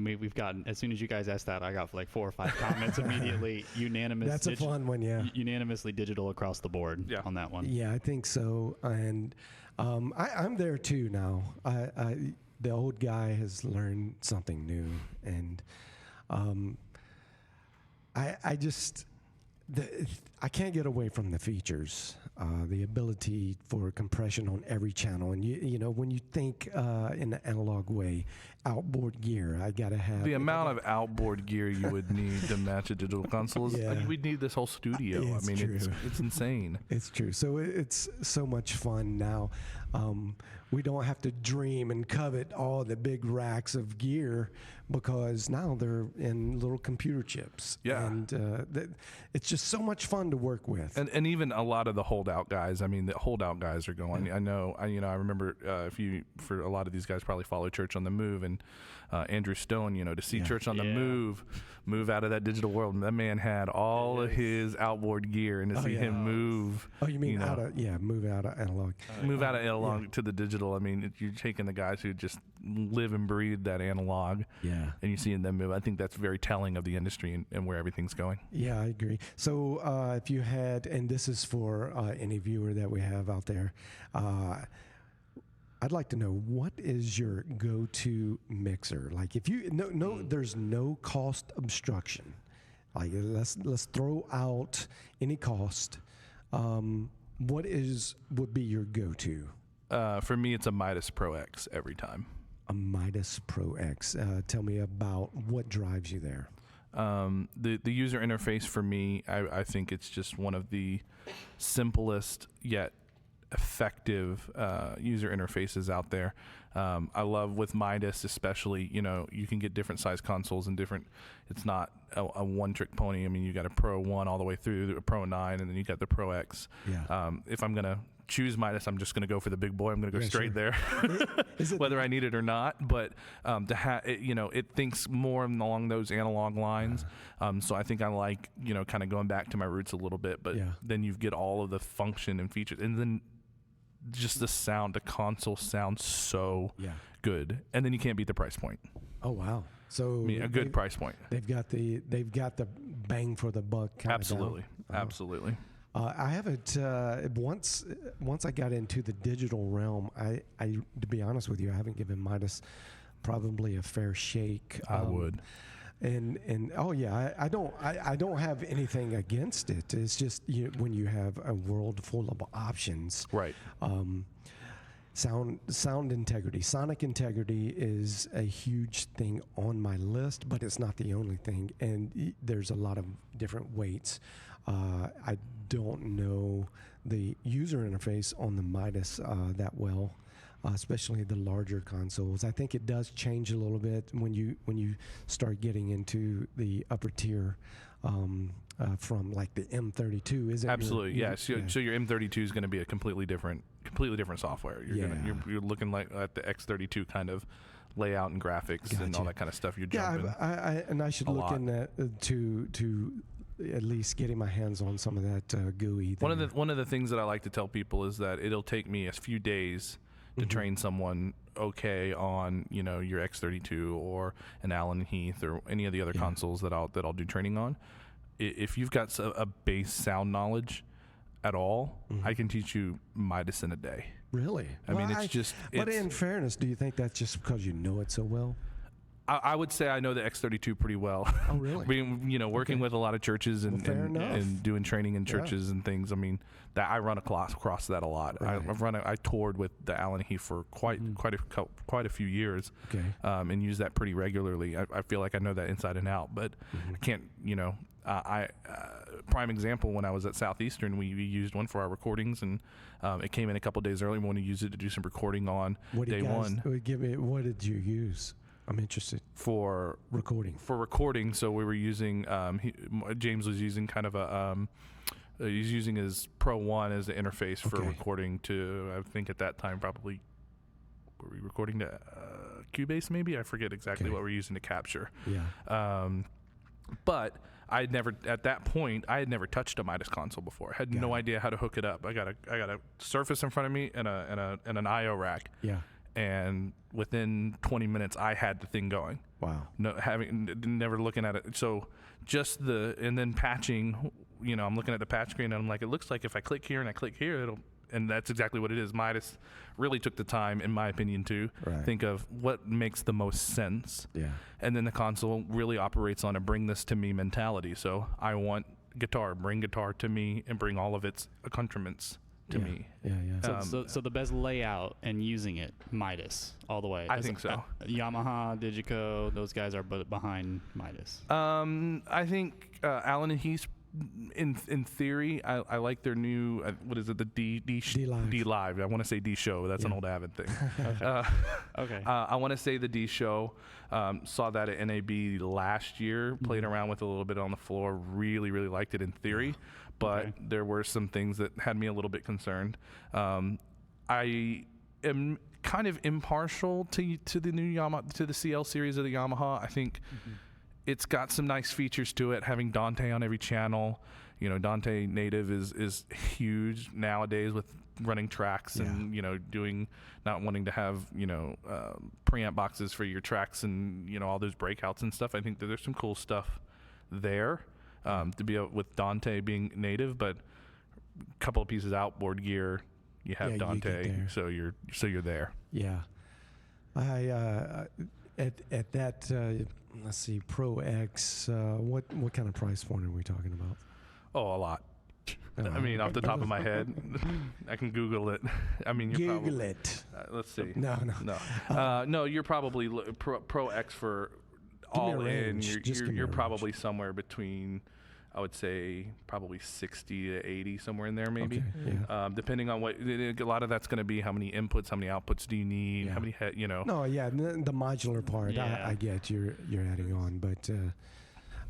we've gotten, as soon as you guys asked that, I got like 4 or 5 comments immediately. Unanimous. That's a fun one, yeah. Unanimously digital across the board on that one. Yeah, I think so. And I'm there too now. The old guy has learned something new, and I can't get away from the features, the ability for compression on every channel. And when you think in an analog way, outboard gear. I gotta have the amount of outboard gear you would need to match a digital console is we'd need this whole studio. It's I mean, true. it's insane. It's true. So it's so much fun now. We don't have to dream and covet all the big racks of gear because now they're in little computer chips. Yeah. And it's just so much fun to work with. And even a lot of the holdout guys. I mean, the holdout guys are going. I know. I remember for a lot of these guys probably follow Church on the Move and Andrew Stone. To see Church on the move out of that digital world. That man had all of his outboard gear, and to see him move. Oh, you mean move out of analog? Move out of analog to the digital. I mean, you're taking the guys who just live and breathe that analog. Yeah. And you're seeing them move. I think that's very telling of the industry and where everything's going. Yeah, I agree. So if you had, and this is for any viewer that we have out there, I'd like to know, what is your go-to mixer? Like, if you there's no cost obstruction. Like, let's throw out any cost. What would be your go-to? For me, it's a Midas Pro X every time. A Midas Pro X. Tell me about what drives you there. The user interface for me, I think it's just one of the simplest yet effective user interfaces out there. I love with Midas, especially, you can get different size consoles and it's not a one-trick pony. I mean, you got a Pro 1 all the way through a Pro 9, and then you got the Pro X. Yeah. If I'm going to choose Midas, I'm just going to go for the big boy. I'm going to go straight there, Is it whether I need it or not. But to have it thinks more along those analog lines. So I think I like, kind of going back to my roots a little bit. But then you get all of the function and features, and then just the console sounds so good, and then you can't beat the price point. Oh wow! So a good price point. They've got the bang for the buck. Absolutely. I haven't once I got into the digital realm. I to be honest with you, I haven't given Midas probably a fair shake. I would. And I don't have anything against it. It's just when you have a world full of options. Right. Sound integrity, sonic integrity is a huge thing on my list, but it's not the only thing. And there's a lot of different weights. I don't know the user interface on the Midas that well. Especially the larger consoles. I think it does change a little bit when you start getting into the upper tier from like the M32. Is it? Absolutely, So your M32 is going to be a completely different software. You're looking like at the X32 kind of layout and graphics and all that kind of stuff. You're jumping. I should look in that to at least getting my hands on some of that GUI. One of the things that I like to tell people is that it'll take me a few days to train someone on your X32 or an Allen Heath or any of the other consoles that I'll do training on. If you've got a base sound knowledge at all, I can teach you Midas in a day. Really? I mean, it's just. But in fairness, do you think that's just because you know it so well? I would say I know the X32 pretty well. Oh, really? Being, working with a lot of churches and doing training in churches and things. I mean, that I run across that a lot. Right. I toured with the Allen Heath for quite a few years, and use that pretty regularly. I feel like I know that inside and out, but I can't. Prime example, when I was at Southeastern, we used one for our recordings, and it came in a couple days early. We wanted to use it to do some recording on day one. What did you use? I'm interested. For recording, so we were using. James was using kind of he's using his Pro 1 as the interface for recording to. I think at that time probably were we recording to Cubase maybe? I forget exactly what we're using to capture. Yeah. But I had never touched a Midas console before. I had no idea how to hook it up. I got a Surface in front of me and an IO rack. Yeah. And within 20 minutes, I had the thing going. Wow. Never looking at it. So and then patching, I'm looking at the patch screen and I'm like, it looks like if I click here and I click here, and that's exactly what it is. Midas really took the time, in my opinion, to think of what makes the most sense. Yeah. And then the console really operates on a bring this to me mentality. So I want guitar, bring guitar to me and bring all of its accoutrements to me. Yeah. So the best layout and using it, Midas all the way. I think so. Yamaha, Digico, those guys are behind Midas. I think Allen and Heath, in theory, I like their new what is it, the D Live. I want to say D Show. That's an old Avid thing. Okay. I want to say the D Show. Saw that at NAB last year. Played around with it a little bit on the floor. Really liked it in theory, but there were some things that had me a little bit concerned. I am kind of impartial to the new Yamaha, to the CL series of the Yamaha. I think it's got some nice features to it, having Dante on every channel. You know, Dante native is huge nowadays with running tracks and, you know, not wanting to have, you know, preamp boxes for your tracks and, you know, all those breakouts and stuff. I think that there's some cool stuff there to be with Dante being native, but a couple of pieces outboard gear, you have Dante, so you're there. Yeah. I at that let's see, Pro X, what kind of price point are we talking about? Oh, a lot. I mean, off the top of my head, I can Google it. I mean, you're Google probably, it. Let's see. No. No, you're probably Pro X for all in. You're probably somewhere between, I would say, probably 60 to 80, somewhere in there, maybe. Okay, yeah. Depending on what, a lot of that's going to be how many inputs, how many outputs do you need, how many, you know. No, yeah, the modular part, I get you're adding on, but.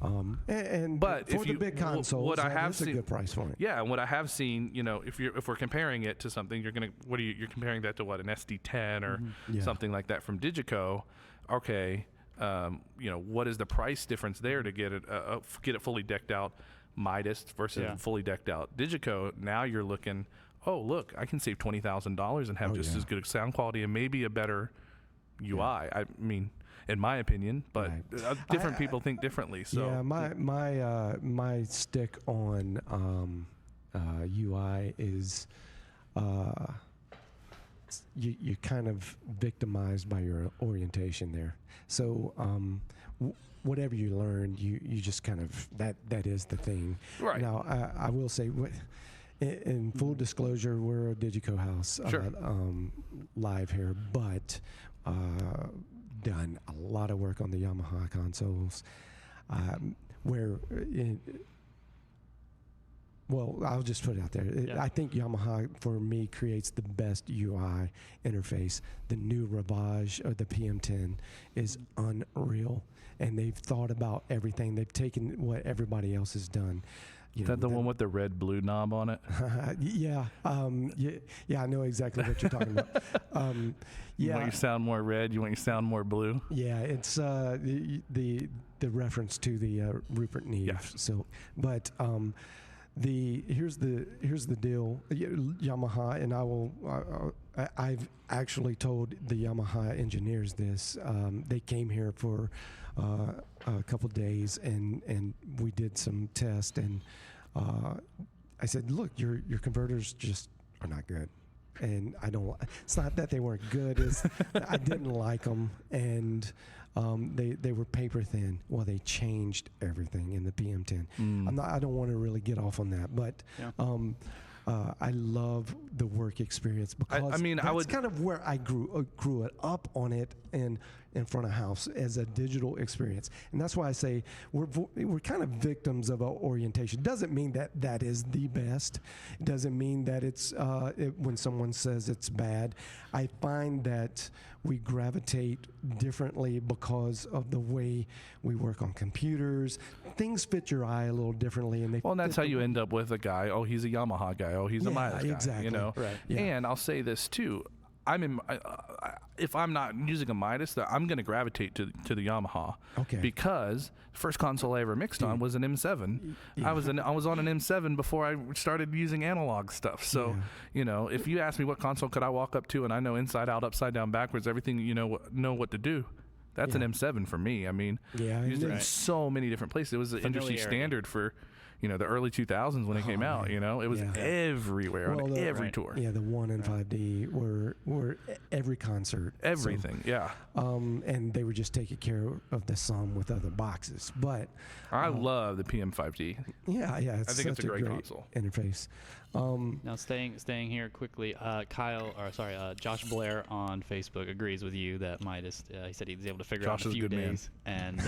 But for the big consoles, what I have seen, a good price point. Yeah, and what I have seen, you know, if we're comparing it to something, you're comparing that to what, an SD10 or something like that from Digico. Okay, you know, what is the price difference there to get it fully decked out Midas versus fully decked out Digico? Now you're looking, oh look, I can save $20,000 and have just as good sound quality and maybe a better UI. I mean, in my opinion, but different people think differently. So yeah, my stick on UI is you're kind of victimized by your orientation there. So whatever you learned, you just kind of that is the thing. Right. Now I will say, in full disclosure, we're a Digico house live here, but. Done a lot of work on the Yamaha consoles, well, I'll just put it out there. I think Yamaha, for me, creates the best UI interface. The new Ravage or the PM10 is unreal, and they've thought about everything. They've taken what everybody else has done. Is that the one with the red-blue knob on it? Yeah. I know exactly what you're talking about. You want your sound more red? You want your sound more blue? Yeah, it's the reference to the Rupert Neve. Yeah. So, but here's the deal. Yamaha, and I've actually told the Yamaha engineers this. They came here for a couple days, and we did some tests, and I said, look, your converters just are not good. And it's not that they weren't good, it's I didn't like them, and they were paper thin. Well, they changed everything in the PM10. I don't want to really get off on that, but I love the work experience because that's kind of where I grew it up on it and in front of house as a digital experience, and that's why I say we're kind of victims of our orientation. Doesn't mean that is the best. It doesn't mean that it's when someone says it's bad. I find that we gravitate differently because of the way we work on computers. Things fit your eye a little differently, and that's how you end up with a guy. Oh, he's a Yamaha guy. Oh, he's a Midas guy. Exactly. You know, right? Yeah. And I'll say this too. If I'm not using a Midas, I'm going to gravitate to the Yamaha. Okay. Because the first console I ever mixed on was an M7. Yeah. I was on an M7 before I started using analog stuff. So, you know, if you ask me what console could I walk up to and I know inside out, upside down, backwards, everything, you know what to do. That's an M7 for me. I mean, used it in so many different places. It was an industry standard for, the early 2000s when it came out. It was everywhere on every tour. Yeah, the 1 and 5D were every concert, everything. And they were just taking care of the sum with other boxes. But I love the PM5D. Yeah, I think it's a great console interface. Now staying here quickly, Josh Blair on Facebook agrees with you that Midas. He said he was able to figure out in a few days, and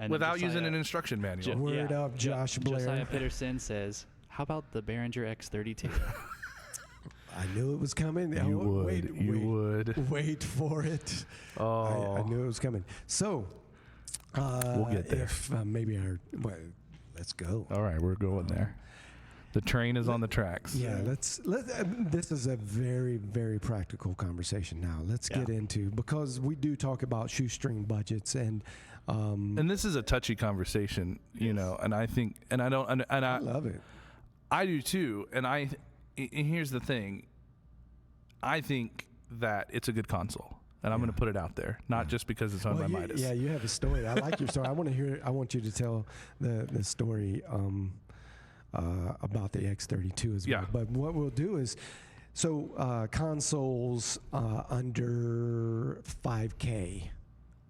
without using an instruction manual. Word up, Josh Blair. Josiah Peterson says, "How about the Behringer X32?" I knew it was coming. You would. Wait for it. Oh, I knew it was coming. So we'll get there. If let's go. All right, we're going there. The train is on the tracks. Yeah, this is a very, very practical conversation now. Let's get into, because we do talk about shoestring budgets and this is a touchy conversation, and I think, and I don't, and I love it. I do too. And here's the thing. I think that it's a good console. And I'm going to put it out there, not just because it's owned by Midas. Yeah, you have a story. I like your story. I want you to tell the story about the X32 as well. Yeah. But what we'll do is, consoles under 5K,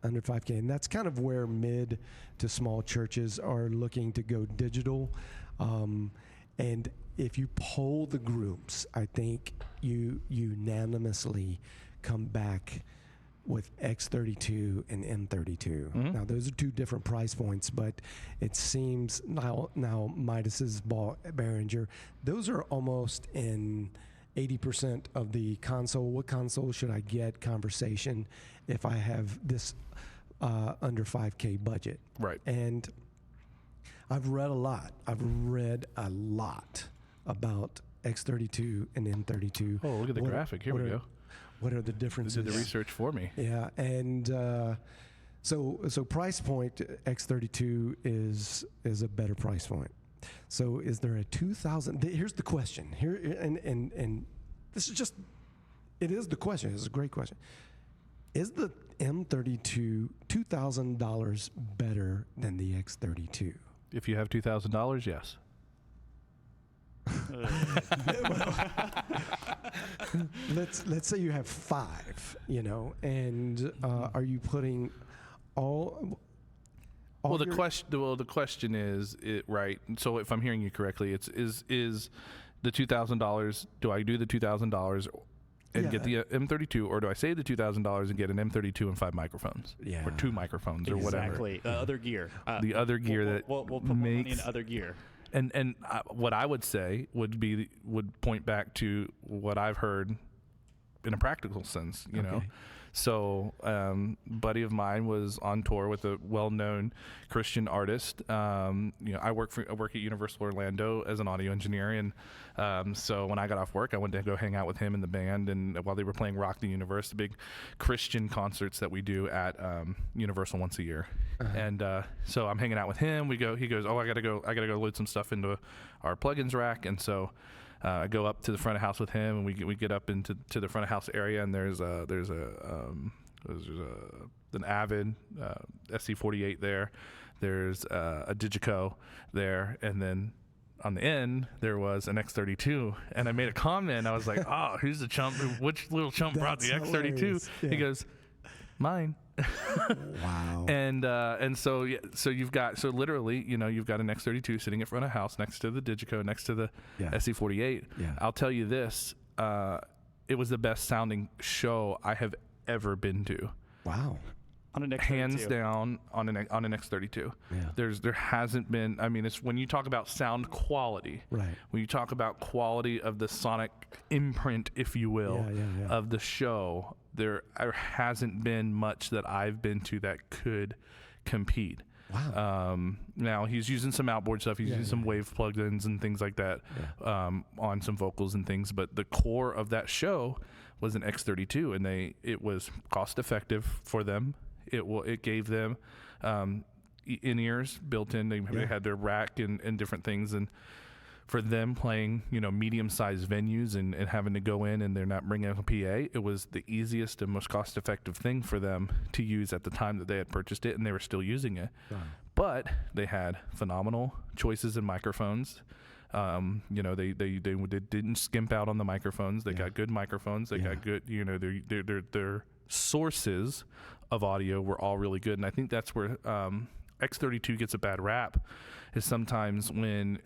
and that's kind of where mid to small churches are looking to go digital. And if you poll the groups, I think you unanimously come back with X32 and M32. Mm-hmm. Now, those are two different price points, but it seems now Midas's bought Behringer. Those are almost in 80% of the console. What console should I get conversation if I have this under 5K budget? Right. And I've read a lot about X32 and M32. Oh, look at the graphic. Here we go. What are the differences? They did the research for me. Yeah, and so price point X32 is a better price point. So is there a 2000? Here's the question. Here and this is just, it is the question. It's a great question. Is the M32 $2,000 better than the X32? If you have $2,000, yes. Let's say you have 5, and are you putting all the question is it right? So if I'm hearing you correctly, is the $2,000? Do I do the $2,000 and get the M32, or do I save the $2,000 and get an M32 and 5 microphones, or 2 microphones, or whatever? Exactly. Other gear. The other gear we'll put more money in other gear. And what I would say would point back to what I've heard in a practical sense, you know. So, buddy of mine was on tour with a well-known Christian artist. I work at Universal Orlando as an audio engineer, and so when I got off work, I went to go hang out with him and the band, and while they were playing Rock the Universe, the big Christian concerts that we do at Universal once a year. And so I'm hanging out with him. He goes, "Oh, I gotta go load some stuff into our plugins rack," and so. I go up to the front of house with him, and we get up into the front of house area, and there's an Avid SC48 there. There's a Digico there, and then on the end there was an X32. And I made a comment. I was like, "Oh, who's the chump? Which little chump brought the X32?" Yeah. He goes, "Mine." Wow. And so you've got literally, you've got an X32 sitting in front of house next to the Digico, next to the SC48. Yeah. I'll tell you this, it was the best sounding show I have ever been to. Wow. On an X32. Hands down on an X32. Yeah. There hasn't been, it's when you talk about sound quality, right? When you talk about quality of the sonic imprint, if you will, of the show, there hasn't been much that I've been to that could compete. Wow. Now he's using some outboard stuff. He's using some wave plugins and things like that on some vocals and things. But the core of that show was an X32, and it was cost effective for them. It gave them in-ears built in. They had their rack and different things, and for them playing, medium-sized venues and having to go in and they're not bringing a PA, it was the easiest and most cost-effective thing for them to use at the time that they had purchased it, and they were still using it. Wow. but they had phenomenal choices in microphones. They didn't skimp out on the microphones. They got good microphones. They got good, their sources of audio were all really good. And I think that's where X32 gets a bad rap, is sometimes when,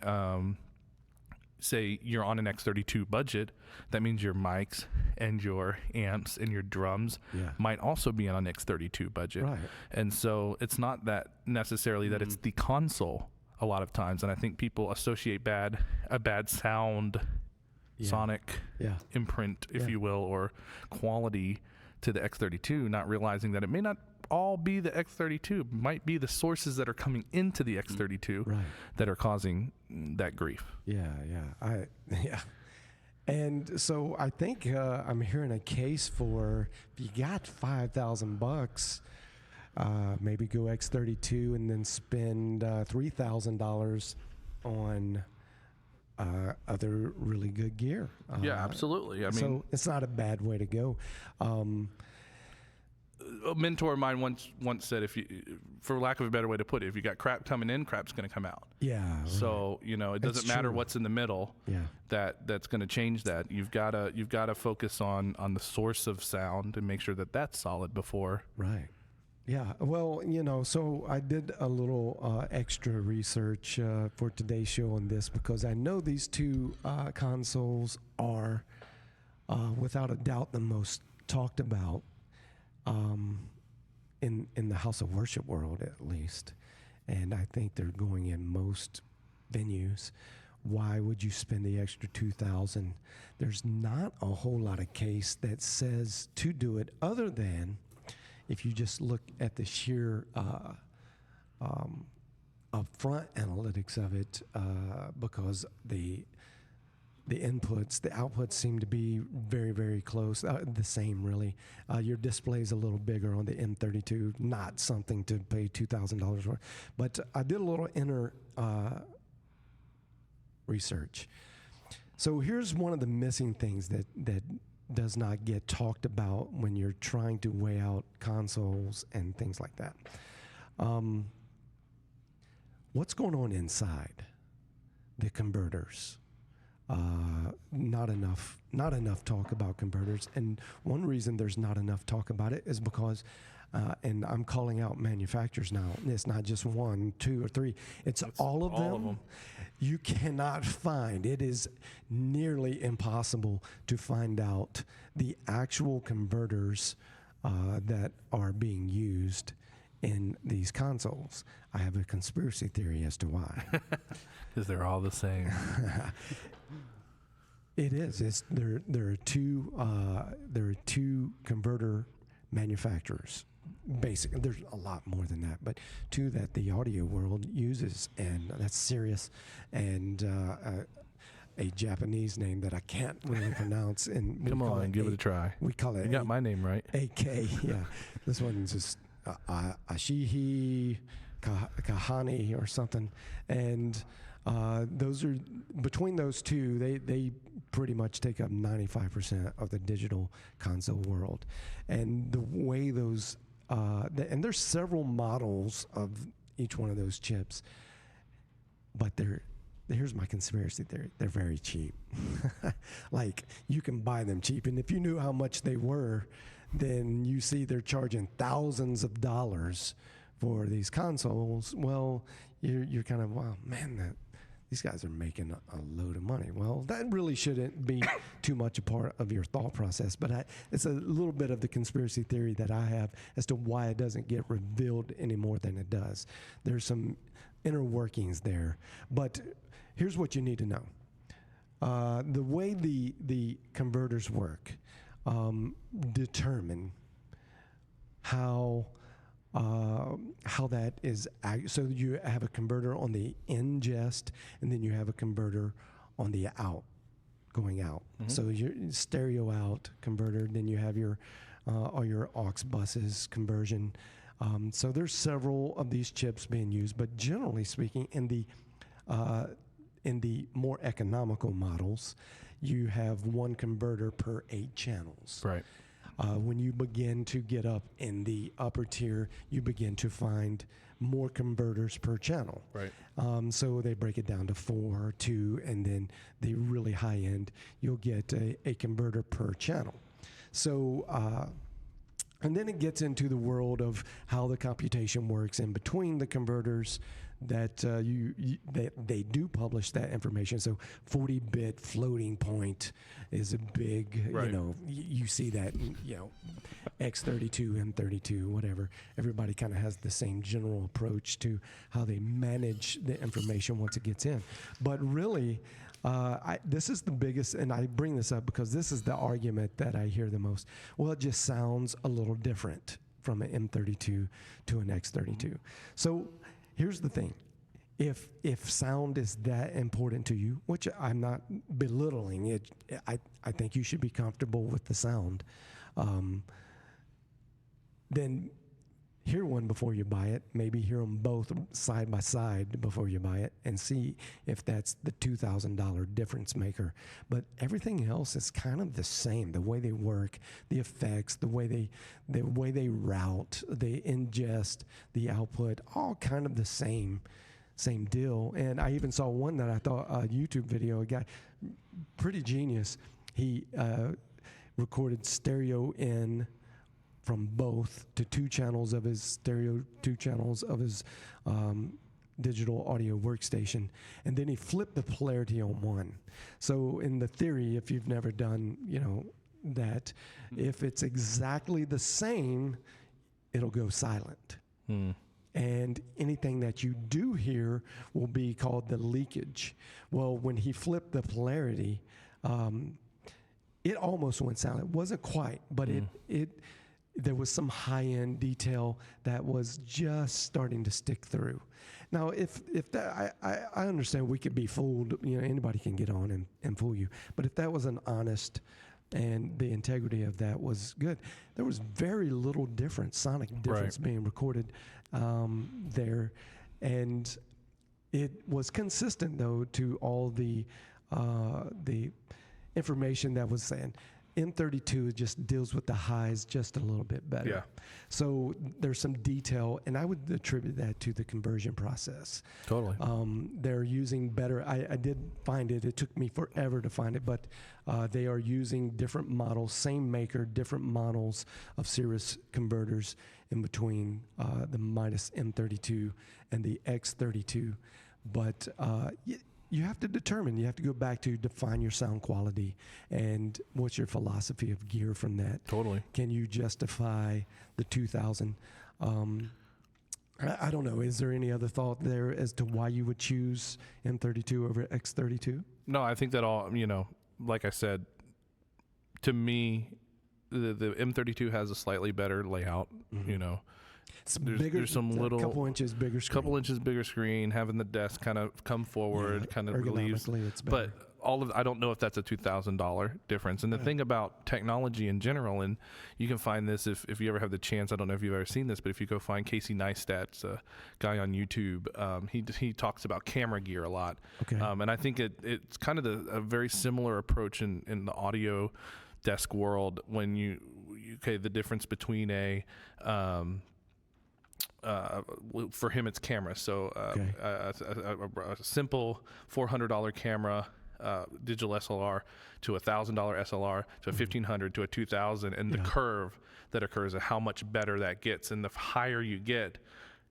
say you're on an X32 budget, that means your mics and your amps and your drums might also be on an X32 budget. Right. And so it's not that necessarily that it's the console a lot of times. And I think people associate a bad sound, sonic imprint, if you will, or quality to the X32, not realizing that it may not all be the X32. It might be the sources that are coming into the X32 that are causing that grief. And so I think I'm hearing a case for, if you got $5,000, maybe go X32 and then spend $3,000 on other really good gear. Absolutely. I mean, so it's not a bad way to go. A mentor of mine once said, for lack of a better way to put it, if you got crap coming in, crap's going to come out. Yeah. Right. So it doesn't matter what's in the middle. Yeah. That's going to change that. You've got to focus on the source of sound and make sure that that's solid before. Right. Yeah. Well, so I did a little extra research for today's show on this, because I know these two consoles are, without a doubt, the most talked about in the house of worship world, at least. And I think they're going in most venues. Why would you spend the extra $2,000? There's not a whole lot of case that says to do it, other than if you just look at the sheer upfront analytics of it, because the outputs seem to be very, very close, the same really. Your display is a little bigger on the M32, not something to pay $2,000 for. But I did a little inner research. So here's one of the missing things that does not get talked about when you're trying to weigh out consoles and things like that. What's going on inside the converters? Not enough talk about converters, and one reason there's not enough talk about it is because, and I'm calling out manufacturers now. It's not just one, two, or three. It's all of them. You cannot find. It is nearly impossible to find out the actual converters that are being used in these consoles. I have a conspiracy theory as to why. Because they're all the same. It is. There are two converter manufacturers. Basically, there's a lot more than that, but two that the audio world uses, and that's Sirius and a Japanese name that I can't really pronounce. And come on, give it a try. We call it. You got my name right. AK. Yeah, this one's just Ashihi Kahani or something, and. Those are, between those two, they pretty much take up 95% of the digital console world. And the way those, and there's several models of each one of those chips, but here's my conspiracy theory. They're very cheap. Like, you can buy them cheap. And if you knew how much they were, then you see they're charging thousands of dollars for these consoles. Well, you're kind of, wow, man, these guys are making a load of money. Well, that really shouldn't be too much a part of your thought process, but it's a little bit of the conspiracy theory that I have as to why it doesn't get revealed any more than it does. There's some inner workings there. But here's what you need to know. The way the converters work determine how that is. So you have a converter on the ingest, and then you have a converter on the going out. Mm-hmm. So your stereo out converter, then you have your all your aux buses conversion. So there's several of these chips being used, but generally speaking, in the more economical models, you have one converter per 8 channels. Right. When you begin to get up in the upper tier, you begin to find more converters per channel. Right. So they break it down to 4, 2, and then the really high end, you'll get a converter per channel. So, and then it gets into the world of how the computation works in between the converters that they do publish that information. So 40-bit floating point is a big, Right. you see that, X32, M32, whatever. Everybody kind of has the same general approach to how they manage the information once it gets in. But really, this is the biggest, and I bring this up because this is the argument that I hear the most. Well, it just sounds a little different from an M32 to an X32. So here's the thing. If sound is that important to you, which I'm not belittling it, I think you should be comfortable with the sound. Then hear one before you buy it. Maybe hear them both side by side before you buy it, and see if that's the $2,000 difference maker. But everything else is kind of the same. The way they work, the effects, the way they route, they ingest, the output, all kind of the same deal. And I even saw one that I thought, a YouTube video, a guy, pretty genius. He recorded stereo in from both to 2 channels of his stereo, 2 channels of his digital audio workstation, and then he flipped the polarity on one. So in the theory, if you've never done, that, if it's exactly the same, it'll go silent. And anything that you do hear will be called the leakage. Well, when he flipped the polarity, it almost went silent. It wasn't quite, but there was some high-end detail that was just starting to stick through. Now, if that, I understand we could be fooled. Anybody can get on and fool you. But if that was an honest, and the integrity of that was good, there was very little difference, sonic difference, being recorded there, and it was consistent though to all the information that was saying. M32 just deals with the highs just a little bit better. Yeah. So there's some detail, and I would attribute that to the conversion process. Totally. They're using better, I did find it, it took me forever to find it, but they are using different models, same maker, different models of Cirrus converters in between the minus M32 and the X32. But you have to determine, you have to go back to define your sound quality and what's your philosophy of gear from that. Totally. Can you justify the 2,000? I don't know. Is there any other thought there as to why you would choose M32 over X32? No, I think that all, like I said, to me, the M32 has a slightly better layout, It's bigger, there's some little couple inches bigger screen. Couple inches bigger screen, having the desk kind of come forward, kind of relieves. It's better. But I don't know if that's a $2,000 difference. And the thing about technology in general, and you can find this if you ever have the chance. I don't know if you've ever seen this, but if you go find Casey Neistat's a guy on YouTube, he talks about camera gear a lot. Okay. And I think it's kind of a very similar approach in the audio desk world when the difference between for him it's camera. So a simple $400 camera, digital SLR, to $1,000 SLR, to a $1,500, to a $2,000, and the curve that occurs of how much better that gets. And the higher you get,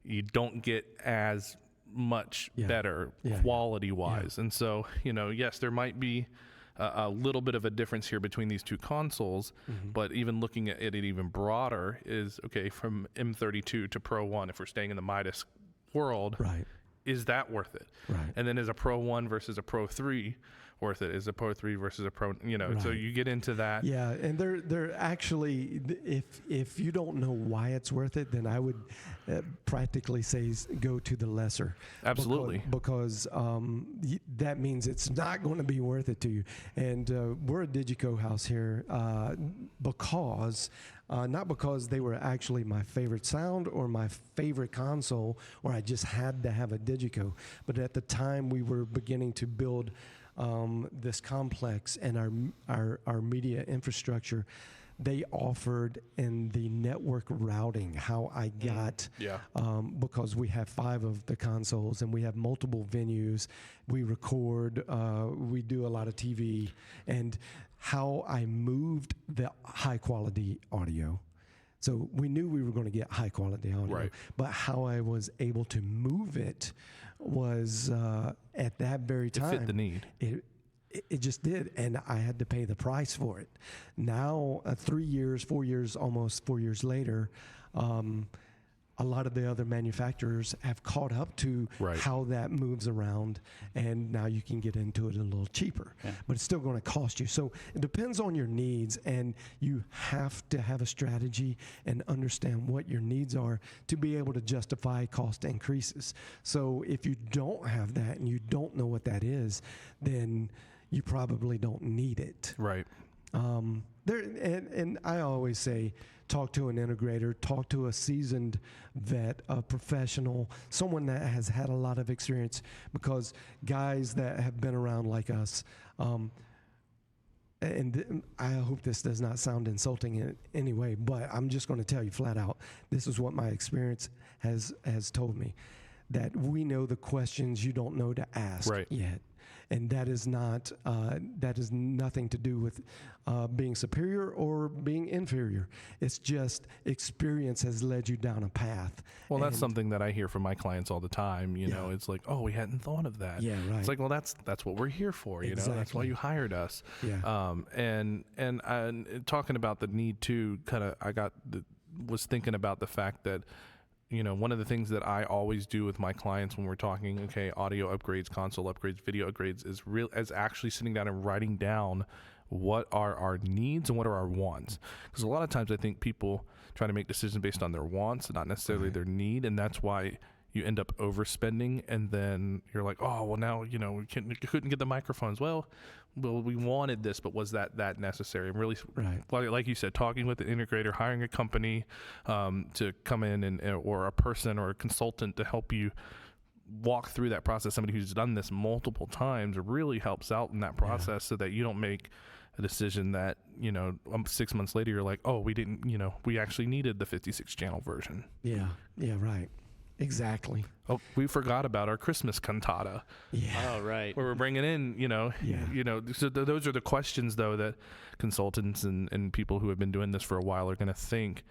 you don't get as much better quality wise. And so, yes, there might be a little bit of a difference here between these two consoles, but even looking at it even broader is, okay, from M32 to Pro 1, if we're staying in the Midas world, is that worth it? Right. And then is a Pro 1 versus a Pro 3 worth it? Is a Pro 3 versus a Pro, so you get into that. Yeah, and they're actually, if you don't know why it's worth it, then I would practically say go to the lesser. Absolutely. Because that means it's not going to be worth it to you. And we're a Digico house here because, not because they were actually my favorite sound or my favorite console, or I just had to have a Digico, but at the time we were beginning to build this complex and our media infrastructure, they offered in the network routing, how I got, because we have 5 of the consoles and we have multiple venues, we record, we do a lot of TV, and how I moved the high quality audio. So we knew we were going to get high quality audio, but how I was able to move it was at that very time. It fit the need. It just did, and I had to pay the price for it. Now, 3 years, 4 years, almost 4 years later, a lot of the other manufacturers have caught up to how that moves around, and now you can get into it a little cheaper. But it's still going to cost you. So it depends on your needs, and you have to have a strategy and understand what your needs are to be able to justify cost increases. So if you don't have that and you don't know what that is, then you probably don't need it. Right. And I always say, talk to an integrator, talk to a seasoned vet, a professional, someone that has had a lot of experience, because guys that have been around like us, I hope this does not sound insulting in any way, but I'm just going to tell you flat out, this is what my experience has told me, that we know the questions you don't know to ask yet. And that is not that is nothing to do with being superior or being inferior. It's just experience has led you down a path. Well, that's something that I hear from my clients all the time. You know, it's like, oh, we hadn't thought of that. Yeah, right. It's like, well, that's what we're here for. You know, that's why you hired us. Yeah. And talking about the need to was thinking about the fact that, you know, one of the things that I always do with my clients when we're talking, okay, audio upgrades, console upgrades, video upgrades, is actually sitting down and writing down what are our needs and what are our wants. Because a lot of times I think people try to make decisions based on their wants, not necessarily their need, and that's why you end up overspending, and then you're like, oh, well, now, you know, we couldn't get the microphones. Well, we wanted this, but was that necessary? And really, like you said, talking with the integrator, hiring a company to come in or a person or a consultant to help you walk through that process, somebody who's done this multiple times, really helps out in that process so that you don't make a decision that, you know, 6 months later, you're like, oh, we didn't, you know, we actually needed the 56 channel version. Yeah, right. Exactly. Oh, we forgot about our Christmas cantata. Yeah. Oh, right. Where we're bringing in, you know, so those are the questions, though, that consultants and people who have been doing this for a while are going to think,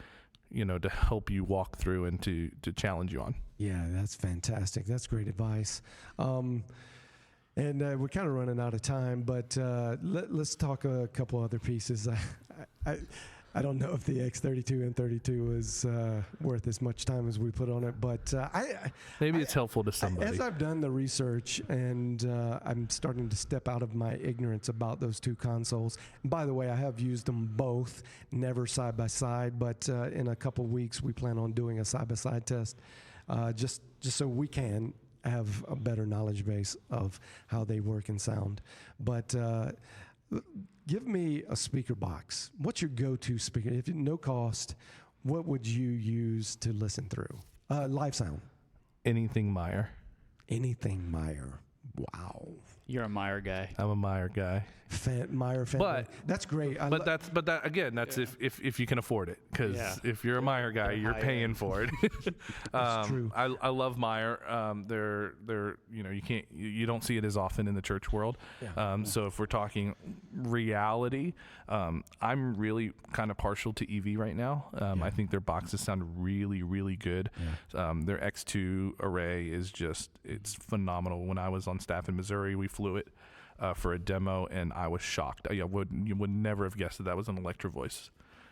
you know, to help you walk through and to challenge you on. Yeah, that's fantastic. That's great advice. And we're kind of running out of time, but let's talk a couple other pieces. I don't know if the X32 and 32 is worth as much time as we put on it, but maybe it's helpful to somebody. As I've done the research, and I'm starting to step out of my ignorance about those two consoles. And by the way, I have used them both, never side by side, but in a couple weeks we plan on doing a side by side test, just so we can have a better knowledge base of how they work and sound. But give me a speaker box. What's your go-to speaker? If no cost, what would you use to listen through? Live sound. Anything Meyer. Anything Meyer. Wow. You're a Meyer guy. I'm a Meyer guy. Meyer fan. But that's great. But that again, that's if you can afford it. Because if you're a Meyer guy, you're paying for it. That's true. I love Meyer. They're you don't see it as often in the church world. So if we're talking reality, I'm really kind of partial to EV right now. I think their boxes sound really, really good. Their X2 array is it's phenomenal. When I was on staff in Missouri, we flew it for a demo, and I was shocked. You would never have guessed that was an Electro Voice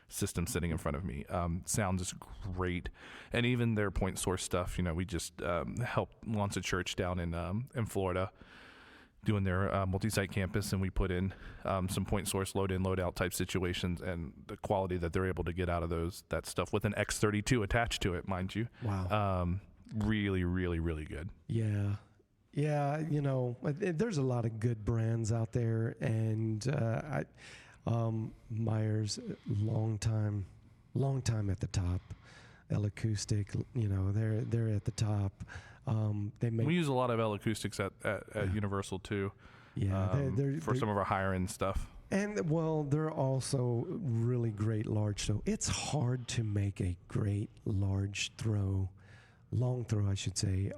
system sitting in front of me. Sounds is great, and even their point source stuff. You know, we just helped launch a church down in Florida, doing their multi-site campus, and we put in some point source load in, load out type situations, and the quality that they're able to get out of that stuff with an X32 attached to it, mind you. Wow. Really, really, really good. Yeah. Yeah, you know, there's a lot of good brands out there, and Meyer's long time at the top. L Acoustic, you know, they're at the top. We use a lot of L Acoustics at Universal too. Yeah, for some of our higher end stuff. And well, they're also really great large throw. It's hard to make a great large throw, long throw, I should say,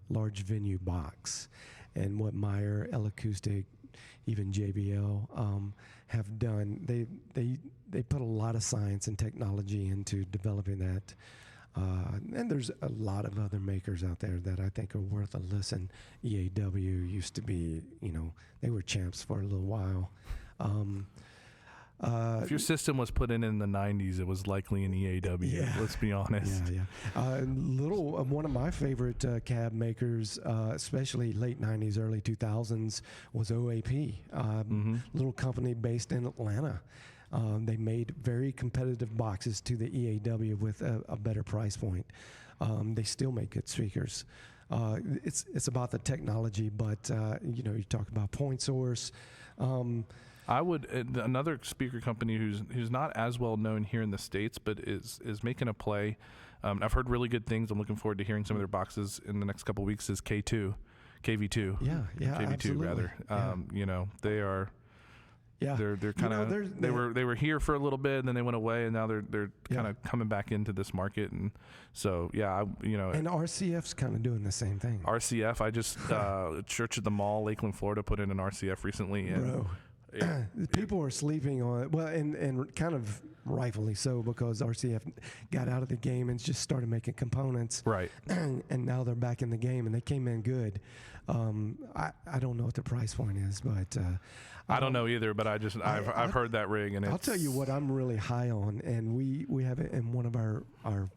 large venue box. And what Meyer, L-Acoustic, even JBL have done, they put a lot of science and technology into developing that. And there's a lot of other makers out there that I think are worth a listen. EAW used to be, they were champs for a little while. If your system was put in the 90s, it was likely an EAW. Yeah. Let's be honest. Yeah. One of my favorite cab makers, especially late 90s, early 2000s, was OAP. Little company based in Atlanta. They made very competitive boxes to the EAW with a better price point. They still make good speakers. It's about the technology, but you talk about point source. I would another speaker company who's not as well known here in the States, but is making a play. I've heard really good things. I'm looking forward to hearing some of their boxes in the next couple of weeks. Is KV2. Yeah, KV2 absolutely. rather. They are. Yeah, they're kind of they were here for a little bit and then they went away and now they're kind of coming back into this market, and so and RCF's kind of doing the same thing. RCF, I just Church at the Mall, Lakeland, Florida, put in an RCF recently, and people are sleeping on it. Well, and kind of rightfully so, because RCF got out of the game and just started making components. Right. And now they're back in the game, and they came in good. I don't know what the price point is, but I don't know either. But I've heard that rig, and I'll tell you what I'm really high on, and we have it in one of our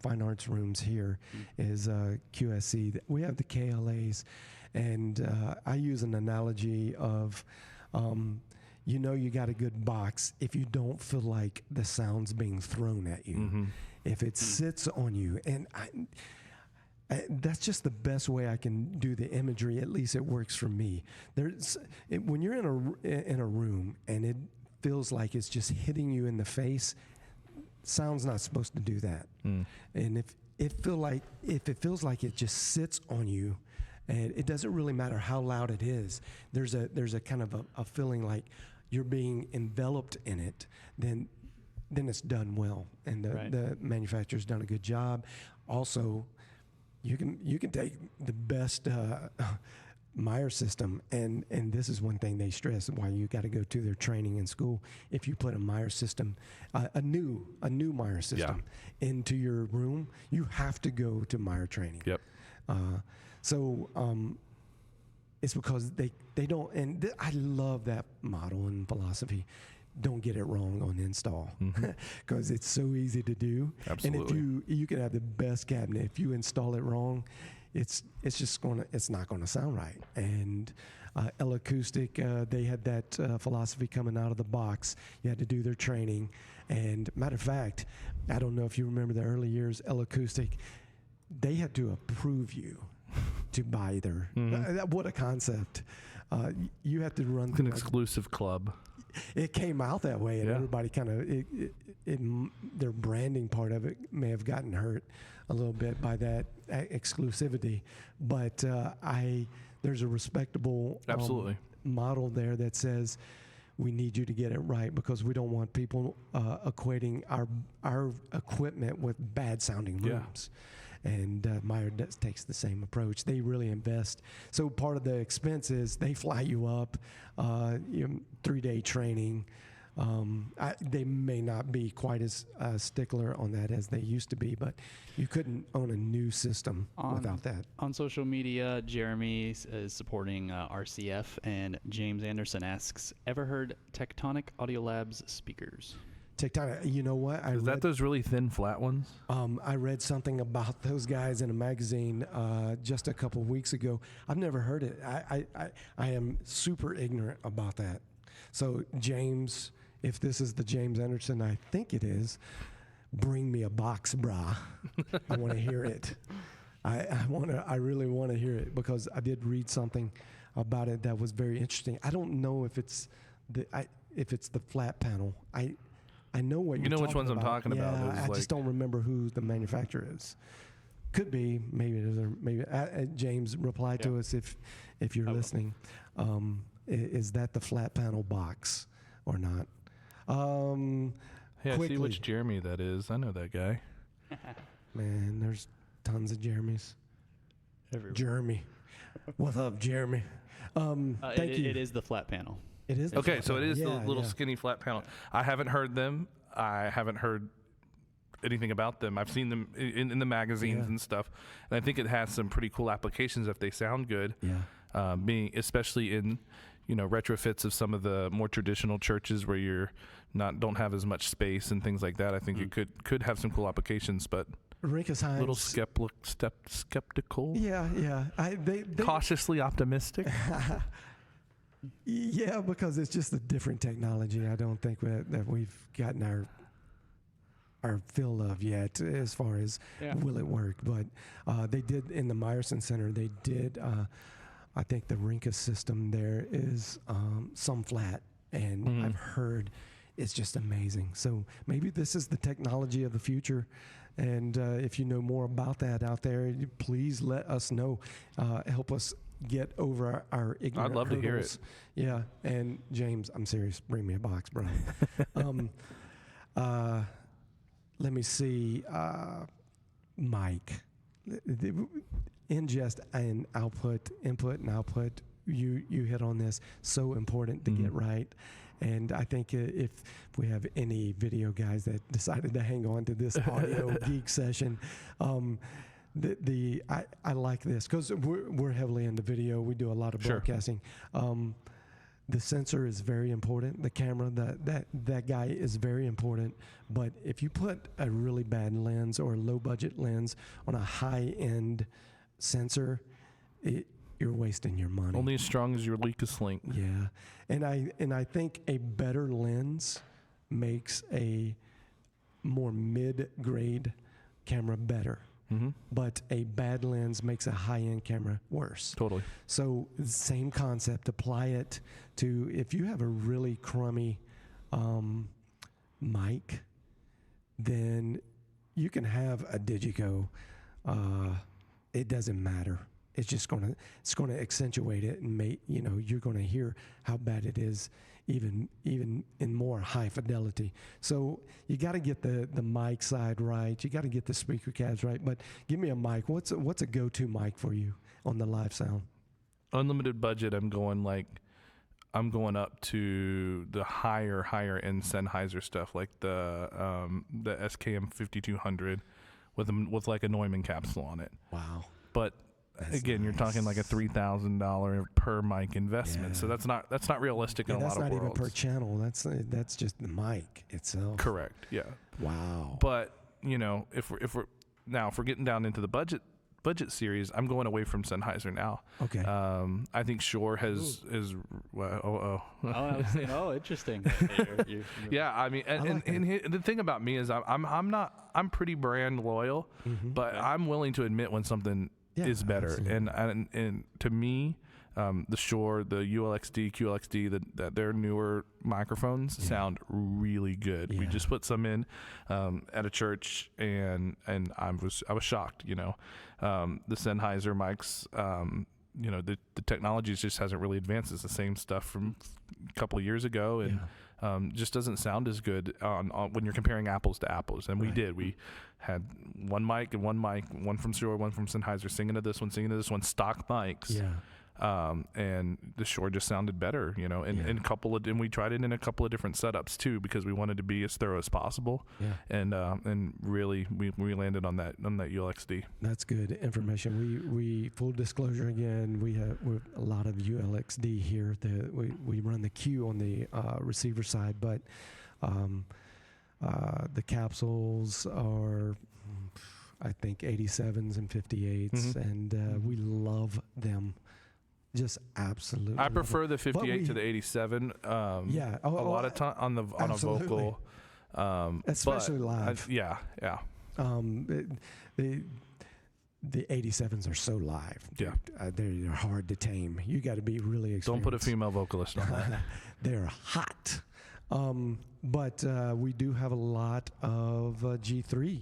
fine arts rooms here, is QSC. We have the KLAs, and I use an analogy of. You got a good box if you don't feel like the sound's being thrown at you. Mm-hmm. If it sits on you. And that's just the best way I can do the imagery. At least it works for me. When you're in a room and it feels like it's just hitting you in the face, sound's not supposed to do that. And if it feels like it just sits on you, and it doesn't really matter how loud it is, there's a kind of a feeling like you're being enveloped in it, then it's done well, and the manufacturer's done a good job. Also, you can take the best Meyer system, and this is one thing they stress why you got to go to their training in school. If you put a Meyer system, a new Meyer system into your room, you have to go to Meyer training. Yep. So it's because they don't, and I love that model and philosophy. Don't get it wrong on install, because it's so easy to do. Absolutely. And if you can have the best cabinet, if you install it wrong, it's not gonna sound right. And L-Acoustic, they had that philosophy coming out of the box. You had to do their training, and matter of fact, I don't know if you remember the early years, L-Acoustic, they had to approve you to buy their. What a concept! You have to run an exclusive club. It came out that way, and everybody kind of their branding part of it may have gotten hurt a little bit by that exclusivity. But there's a respectable absolutely model there that says we need you to get it right, because we don't want people equating our equipment with bad sounding rooms. And Meyer takes the same approach. They really invest. So part of the expense is they fly you up, 3-day training. They may not be quite as stickler on that as they used to be, but you couldn't own a new system without that. On social media, Jeremy is supporting RCF, and James Anderson asks, ever heard Tectonic Audiolabs speakers? Tectonic, you know what? Is that those really thin, flat ones? I read something about those guys in a magazine just a couple weeks ago. I've never heard it. I am super ignorant about that. So, James, if this is the James Anderson I think it is, bring me a box, brah. I want to hear it. I really want to hear it, because I did read something about it that was very interesting. I don't know if it's the flat panel. I know what you know which ones I'm talking about. Yeah, I just don't remember who the manufacturer is. Could be, maybe James, reply to us if you're listening. Is that the flat panel box? or not. Hey, I see Quickly. which Jeremy that is. I know that guy. Man, there's tons of Jeremys. Everywhere. Jeremy. What's up, Jeremy? Thank you. It is the flat panel. It is. Okay, so it is the Yeah, little yeah. skinny flat panel. I haven't heard them. I haven't heard anything about them. I've seen them in the magazines Yeah. and stuff, and I think it has some pretty cool applications if they sound good. Yeah. Being especially in retrofits of some of the more traditional churches where you're don't have as much space and things like that. I think it could have some cool applications, but Rinkus Hines. a little skeptical. Yeah. They Cautiously optimistic. Yeah, because it's just a different technology. I don't think that we've gotten our fill of yet as far as will it work. But they did in the Meyerson Center. They did. I think the Rinkus system there is some flat, and I've heard it's just amazing. So maybe this is the technology of the future. And if you know more about that out there, please let us know. Help us get over our ignorant I'd love to hear hurdles. Yeah, and James, I'm serious. Bring me a box, bro. Let me see. Mike, ingest and output, input and output. You hit on this. So important to get right. And I think if we have any video guys that decided to hang on to this audio geek session, I like this because we're heavily into video. We do a lot of broadcasting. The sensor is very important. The camera, that guy is very important. But if you put a really bad lens or a low budget lens on a high end sensor, you're wasting your money. Only as strong as your weakest link. Yeah, and I think a better lens makes a more mid-grade camera better. But a bad lens makes a high-end camera worse. Totally. So same concept. Apply it to if you have a really crummy mic, then you can have a Digico. It doesn't matter. It's just gonna accentuate it and you're gonna hear how bad it is even in more high fidelity. So you got to get the mic side right. You got to get the speaker cabs right. But give me a mic. What's a go-to mic for you on the live sound? Unlimited budget. I'm going up to the higher end Sennheiser stuff, like the SKM 5200 with like a Neumann capsule on it. Wow. But That's again, you're talking like a $3,000 per mic investment, so that's not realistic in a lot of worlds. That's not even per channel. That's just the mic itself. Correct. Yeah. Wow. But if we're getting down into the budget series, I'm going away from Sennheiser now. Okay. I think Shure is Oh, I was saying, interesting. You're yeah. I mean, and the thing about me is I'm pretty brand loyal, but I'm willing to admit when something is better. Absolutely. And to me, the Shure, the ULXD, QLXD, their newer microphones sound really good. Yeah. We just put some in at a church, and I was shocked. The Sennheiser mics, the technology just hasn't really advanced. It's the same stuff from a couple of years ago, and just doesn't sound as good on when you're comparing apples to apples. And we had one mic, one from Shure, one from Sennheiser, singing to this one, stock mics. Yeah. And the Shure just sounded better, and we tried it in a couple of different setups too, because we wanted to be as thorough as possible. Yeah. And really we landed on that ULXD. That's good information. We full disclosure again, we have a lot of ULXD here. We run the Q on the receiver side, but the capsules are, I think, 87s and 58s, and we love them. Just absolutely. I prefer the 58 to the 87. A lot of time on a vocal, especially live. Yeah. The 87s are so live. Dude. Yeah, they're hard to tame. You got to be really experienced. Don't put a female vocalist on that. They're hot. But we do have a lot of G3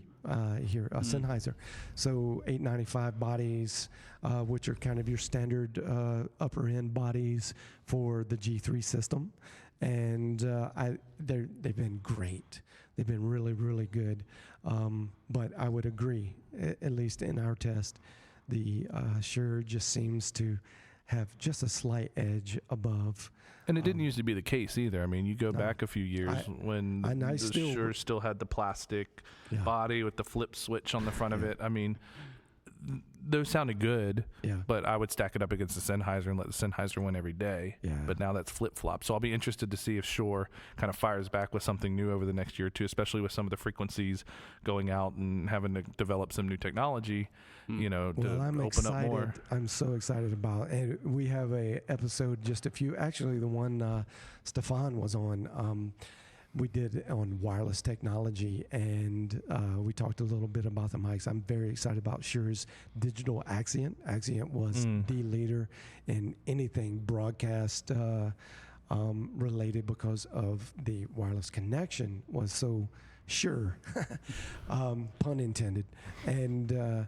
here, Sennheiser. So 895 bodies, which are kind of your standard upper end bodies for the G3 system. and they've been great. They've been really, really good. But I would agree, at least in our test, the Shure just seems to have just a slight edge above. And it didn't used to be the case either. I mean, you go back a few years when the Shure still had the plastic body with the flip switch on the front of it. I mean, those sounded good, but I would stack it up against the Sennheiser and let the Sennheiser win every day. But now that's flip-flop. So I'll be interested to see if Shure kind of fires back with something new over the next year or two, especially with some of the frequencies going out and having to develop some new technology, you know, to open up more. I'm so excited about it. And we have a episode, actually the one Stefan was on, we did on wireless technology, and we talked a little bit about the mics. I'm very excited about Shure's digital Axient. Axient was the leader in anything broadcast related because of the wireless connection was so sure, pun intended. And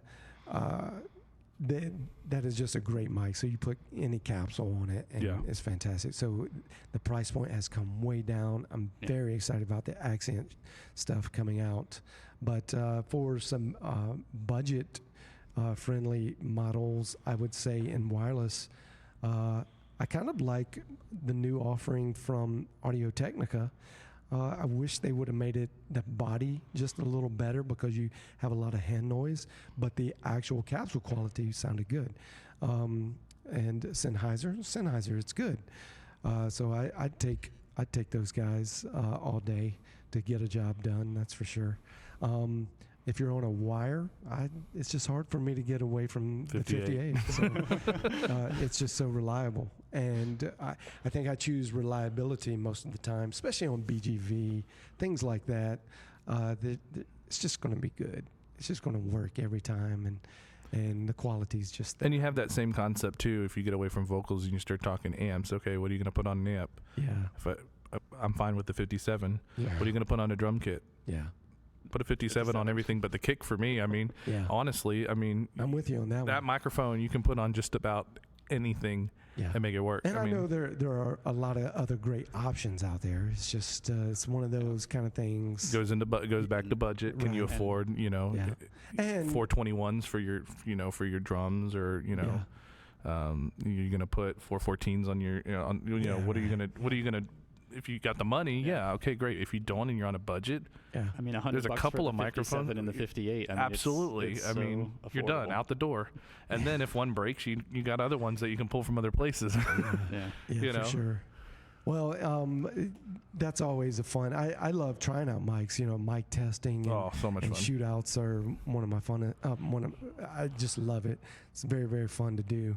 that is just a great mic. So you put any capsule on it, and it's fantastic. So the price point has come way down. I'm very excited about the Axient stuff coming out. But for some budget friendly models, I would say in wireless, I kind of like the new offering from Audio-Technica. I wish they would have made the body just a little better because you have a lot of hand noise, but the actual capsule quality sounded good. And Sennheiser, it's good. So I'd take those guys all day to get a job done. That's for sure. If you're on a wire, it's just hard for me to get away from the 58. So, it's just so reliable. And I think I choose reliability most of the time, especially on BGV, things like that. It's just going to be good. It's just going to work every time, and the quality's just there. And you have that same concept, too, if you get away from vocals and you start talking amps. Okay, what are you going to put on an amp? Yeah. If I'm fine with the 57. Yeah. What are you going to put on a drum kit? Yeah. Put a 57 on everything but the kick for me. I mean, honestly, I'm with you on that one. That microphone you can put on just about anything and make it work. And I know there are a lot of other great options out there. It's just it's one of those kind of things. Goes back to budget. Can you afford, and 421s for your drums, or you're gonna put 414s on your what are you gonna if you got the money, okay, great. If you don't and you're on a budget, I mean, there's a couple of microphones in the 58. I mean, absolutely. it's I mean, so you're done, out the door. And then if one breaks, you got other ones that you can pull from other places. For sure. Well, that's always a fun. I love trying out mics. Mic testing. So much fun. Shootouts are one of my fun. I just love it. It's very, very fun to do.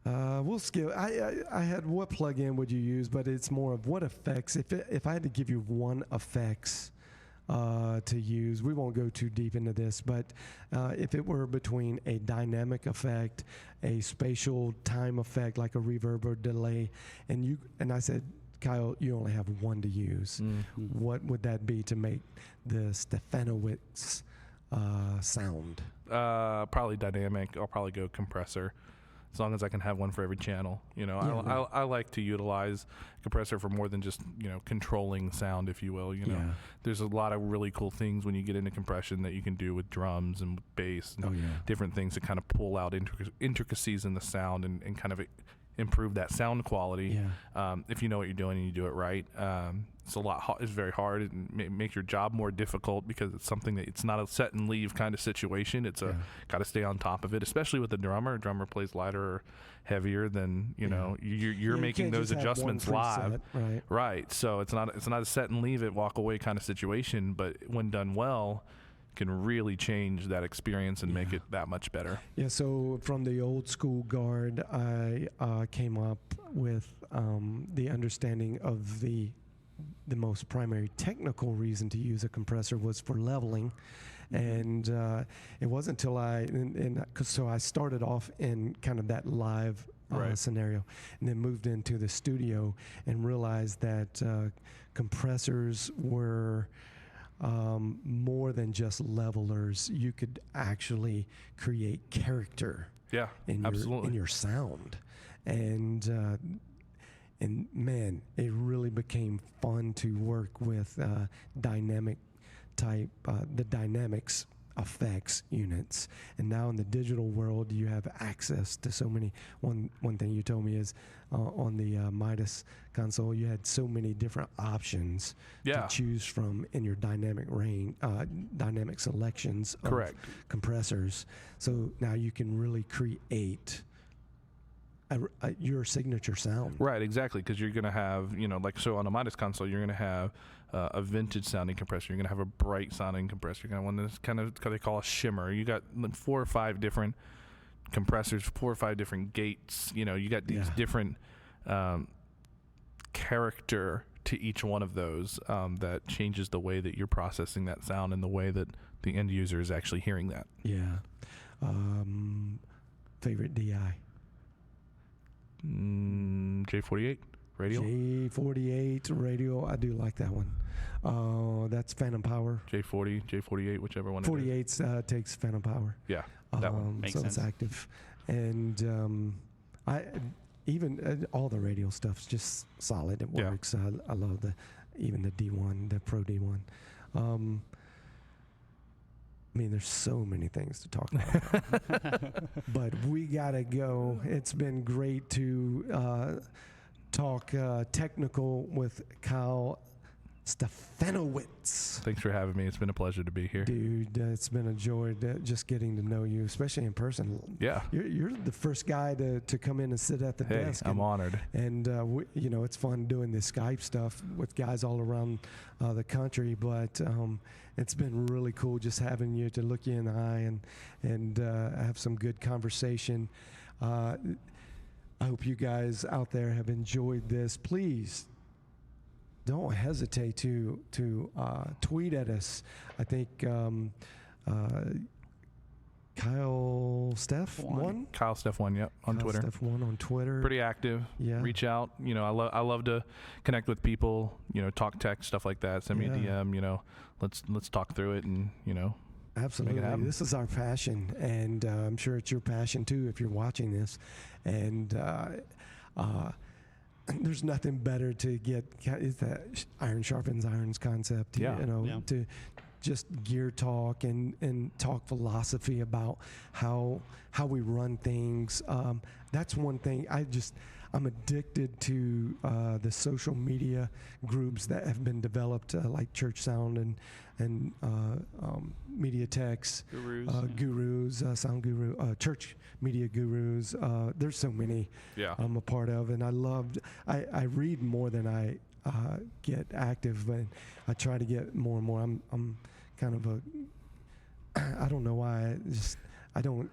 We'll skip. I had what plugin would you use, but it's more of what effects. If I had to give you one effects to use, we won't go too deep into this, but if it were between a dynamic effect, a spatial time effect like a reverb or delay, and I said, Kyle, you only have one to use. Mm-hmm. What would that be to make the Stefanowicz sound? Probably dynamic. I'll probably go compressor, as long as I can have one for every channel. I like to utilize compressor for more than just, controlling sound, if you will. There's a lot of really cool things when you get into compression that you can do with drums and with bass and different things to kind of pull out intricacies in the sound and kind of improve that sound quality. If you know what you're doing and you do it right. It's very hard. It makes your job more difficult because it's something that it's not a set and leave kind of situation. It's got to stay on top of it, especially with the drummer. A drummer plays lighter or heavier than you're making those adjustments live, right? So it's not a set and leave it, walk away kind of situation. But when done well, can really change that experience and make it that much better. Yeah, so from the old school guard, I came up with the understanding of the most primary technical reason to use a compressor was for leveling. And it wasn't until so I started off in kind of that live scenario, and then moved into the studio and realized that compressors were more than just levelers. You could actually create character in your sound. And and man, it really became fun to work with dynamic type, the dynamics effects units. And now in the digital world, you have access to so many. One thing you told me is on the Midas console, you had so many different options to choose from in your dynamic range, dynamic selections of compressors. So now you can really create your signature sound. Right, exactly, because you're going to have, like, so on a Midas console, you're going to have a vintage sounding compressor. You're going to have a bright sounding compressor. You're going to have one that's kind of they call a shimmer. You got 4 or 5 different compressors, 4 or 5 different gates. You got these different character to each one of those that changes the way that you're processing that sound and the way that the end user is actually hearing that. Yeah. Favorite DI? J48 radio. J48 radio. I do like that one. That's Phantom Power. J40, J48, whichever one. 48 takes Phantom Power. Yeah, that one makes so sense. It's active, and I even all the radio stuff's just solid. It works. I love even the D1, the Pro D1. I mean, there's so many things to talk about, but we gotta go. It's been great to talk technical with Kyle Stefanowicz. Thanks for having me. It's been a pleasure to be here. Dude, it's been a joy just getting to know you, especially in person. Yeah. You're the first guy to come in and sit at the desk. I'm honored. And, it's fun doing this Skype stuff with guys all around the country, but it's been really cool just having you to look you in the eye and have some good conversation. I hope you guys out there have enjoyed this. Please don't hesitate to tweet at us. I think Kyle Steph one. Kyle Steph one, yep, on Kyle Twitter. Steph one on Twitter. Pretty active. Yeah. Reach out. I love to connect with people. Talk tech, stuff like that. Send me a DM. Let's talk through it and Absolutely. Make it happen. This is our passion, and I'm sure it's your passion too if you're watching this. And there's nothing better to get is that iron sharpens irons concept. To just gear talk and talk philosophy about how we run things. That's one thing I'm addicted to the social media groups that have been developed, like Church Sound and Media Techs, Gurus, Sound Guru, Church Media Gurus. There's so many I'm a part of, and I read more than I get active, but I try to get more and more. I'm kind of I don't know why. I don't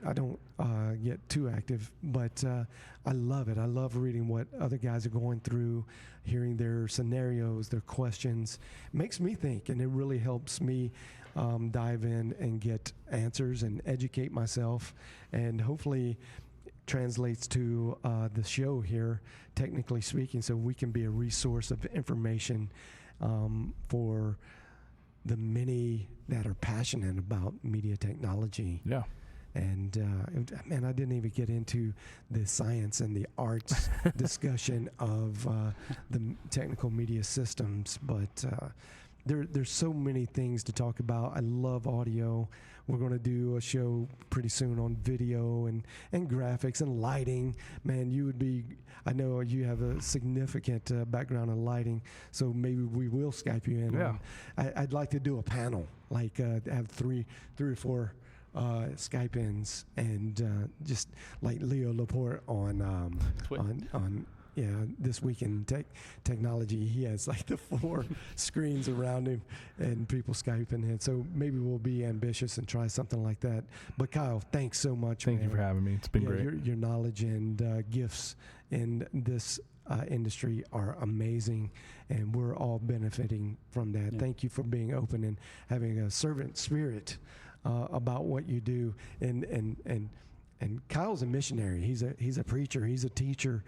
get too active, but I love it. I love reading what other guys are going through, hearing their scenarios, their questions. It makes me think, and it really helps me dive in and get answers and educate myself, and hopefully translates to the show here, technically speaking, so we can be a resource of information for the many that are passionate about media technology. Yeah. And man, I didn't even get into the science and the arts discussion of the technical media systems, but there's so many things to talk about. I love audio. We're going to do a show pretty soon on video and graphics and lighting. Man, I know you have a significant background in lighting, so maybe we will Skype you in. Yeah. I'd like to do a panel, like have three or four Skype-ins, and just like Leo Laporte on This Week in Technology. He has like the 4 screens around him and people Skyping in. So maybe we'll be ambitious and try something like that. But Kyle, thanks so much. Thank you for having me. It's been great. Your knowledge and gifts in this industry are amazing, and we're all benefiting from that. Yeah. Thank you for being open and having a servant spirit about what you do. And Kyle's a missionary. He's a preacher. He's a teacher.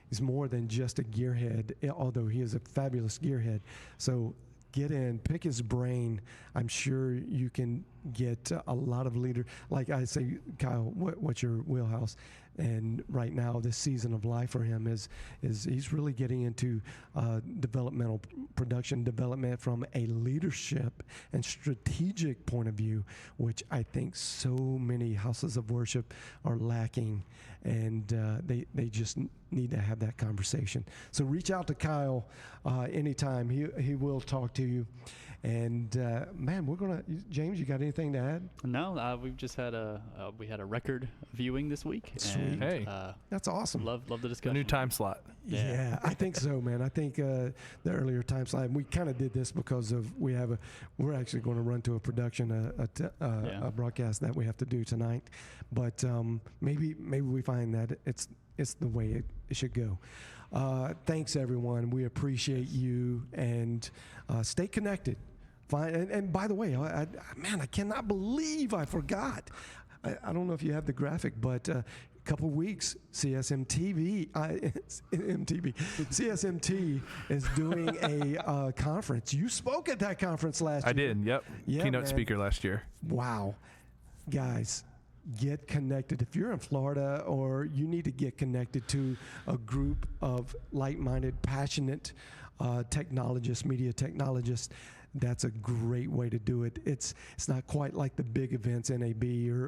He's more than just a gearhead, although he is a fabulous gearhead. So get in, pick his brain. I'm sure you can get a lot of leader. Like I say, Kyle, what's your wheelhouse? And right now, this season of life for him is he's really getting into developmental production development from a leadership and strategic point of view, which I think so many houses of worship are lacking, and they just need to have that conversation. So reach out to Kyle anytime. He will talk to you. And man, we're gonna. James, you got anything to add? No, we've just had we had a record viewing this week. Sweet. And, Hey. That's awesome. Love the A discussion. new time slot. Yeah, I think so, man. I think the earlier time slide, we kind of did this because of we're actually going to run to a production, a broadcast that we have to do tonight. But maybe we find that it's the way it should go. Thanks, everyone. We appreciate you, and stay connected. And by the way, I cannot believe I forgot. I don't know if you have the graphic, but a couple weeks, CSMT is doing a conference. You spoke at that conference last year. I did, yep. Yeah, Keynote man. speaker last year. Wow. Guys, get connected. If you're in Florida or you need to get connected to a group of like-minded, passionate technologists, media technologists, that's a great way to do it. It's not quite like the big events, NAB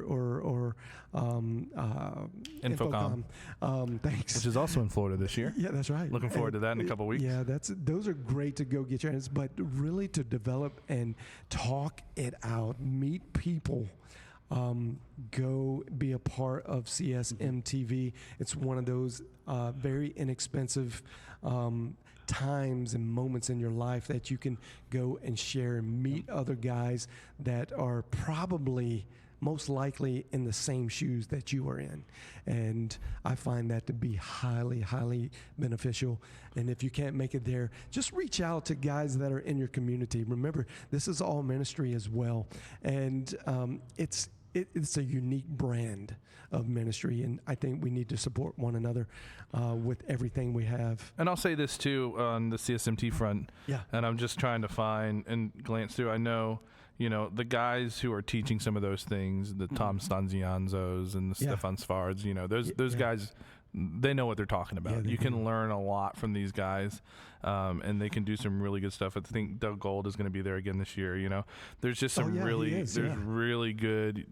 or Infocom. Thanks. Which is also in Florida this year. Yeah, that's right. Looking forward to that in a couple weeks. Yeah, those are great to go get your hands, but really to develop and talk it out, meet people. Go be a part of CSMTV. It's one of those very inexpensive times and moments in your life that you can go and share and meet other guys that are probably most likely in the same shoes that you are in. And I find that to be highly, highly beneficial. And if you can't make it there, just reach out to guys that are in your community. Remember, this is all ministry as well. And it's a unique brand of ministry, and I think we need to support one another with everything we have. And I'll say this too on the CSMT front. Yeah. And I'm just trying to find and glance through. I know, the guys who are teaching some of those things, the Tom Stanzianzos and the Stefan Svards, those guys, they know what they're talking about. Yeah, you can learn a lot from these guys, and they can do some really good stuff. I think Doug Gold is going to be there again this year. There's just some really good.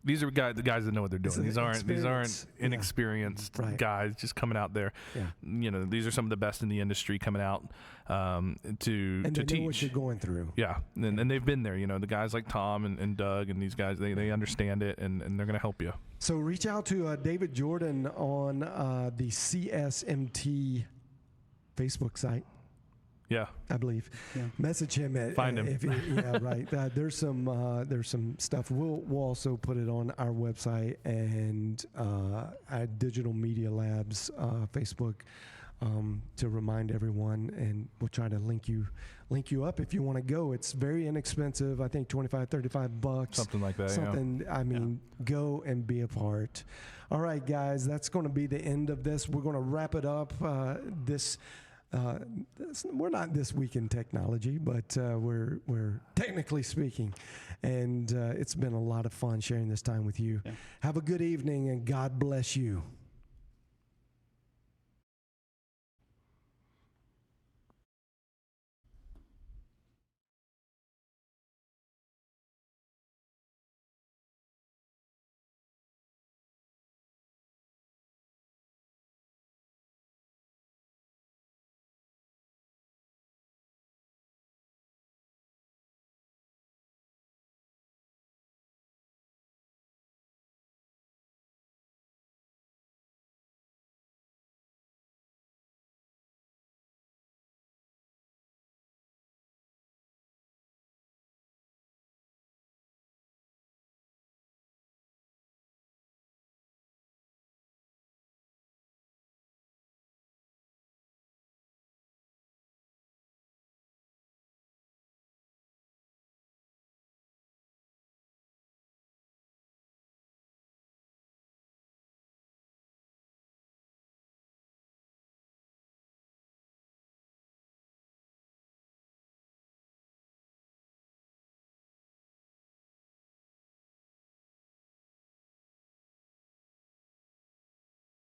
These are the guys that know what they're doing. These aren't inexperienced guys just coming out there. Yeah. These are some of the best in the industry coming out to they teach. Know what you're going through. Yeah, and they've been there. The guys like Tom and Doug and these guys, they understand it, and they're going to help you. So reach out to David Jordan on the CSMT Facebook site. Yeah, I believe. Yeah. Message him at. Find him. Right. There's some stuff. We'll also put it on our website and at Digital Media Labs Facebook to remind everyone, and we'll try to link you up if you want to go. It's very inexpensive. I think $25-$35. Something like that. Go and be a part. All right, guys, that's going to be the end of this. We're going to wrap it up. We're not This Week in Technology, but we're technically speaking, and it's been a lot of fun sharing this time with you. Yeah. Have a good evening, and God bless you.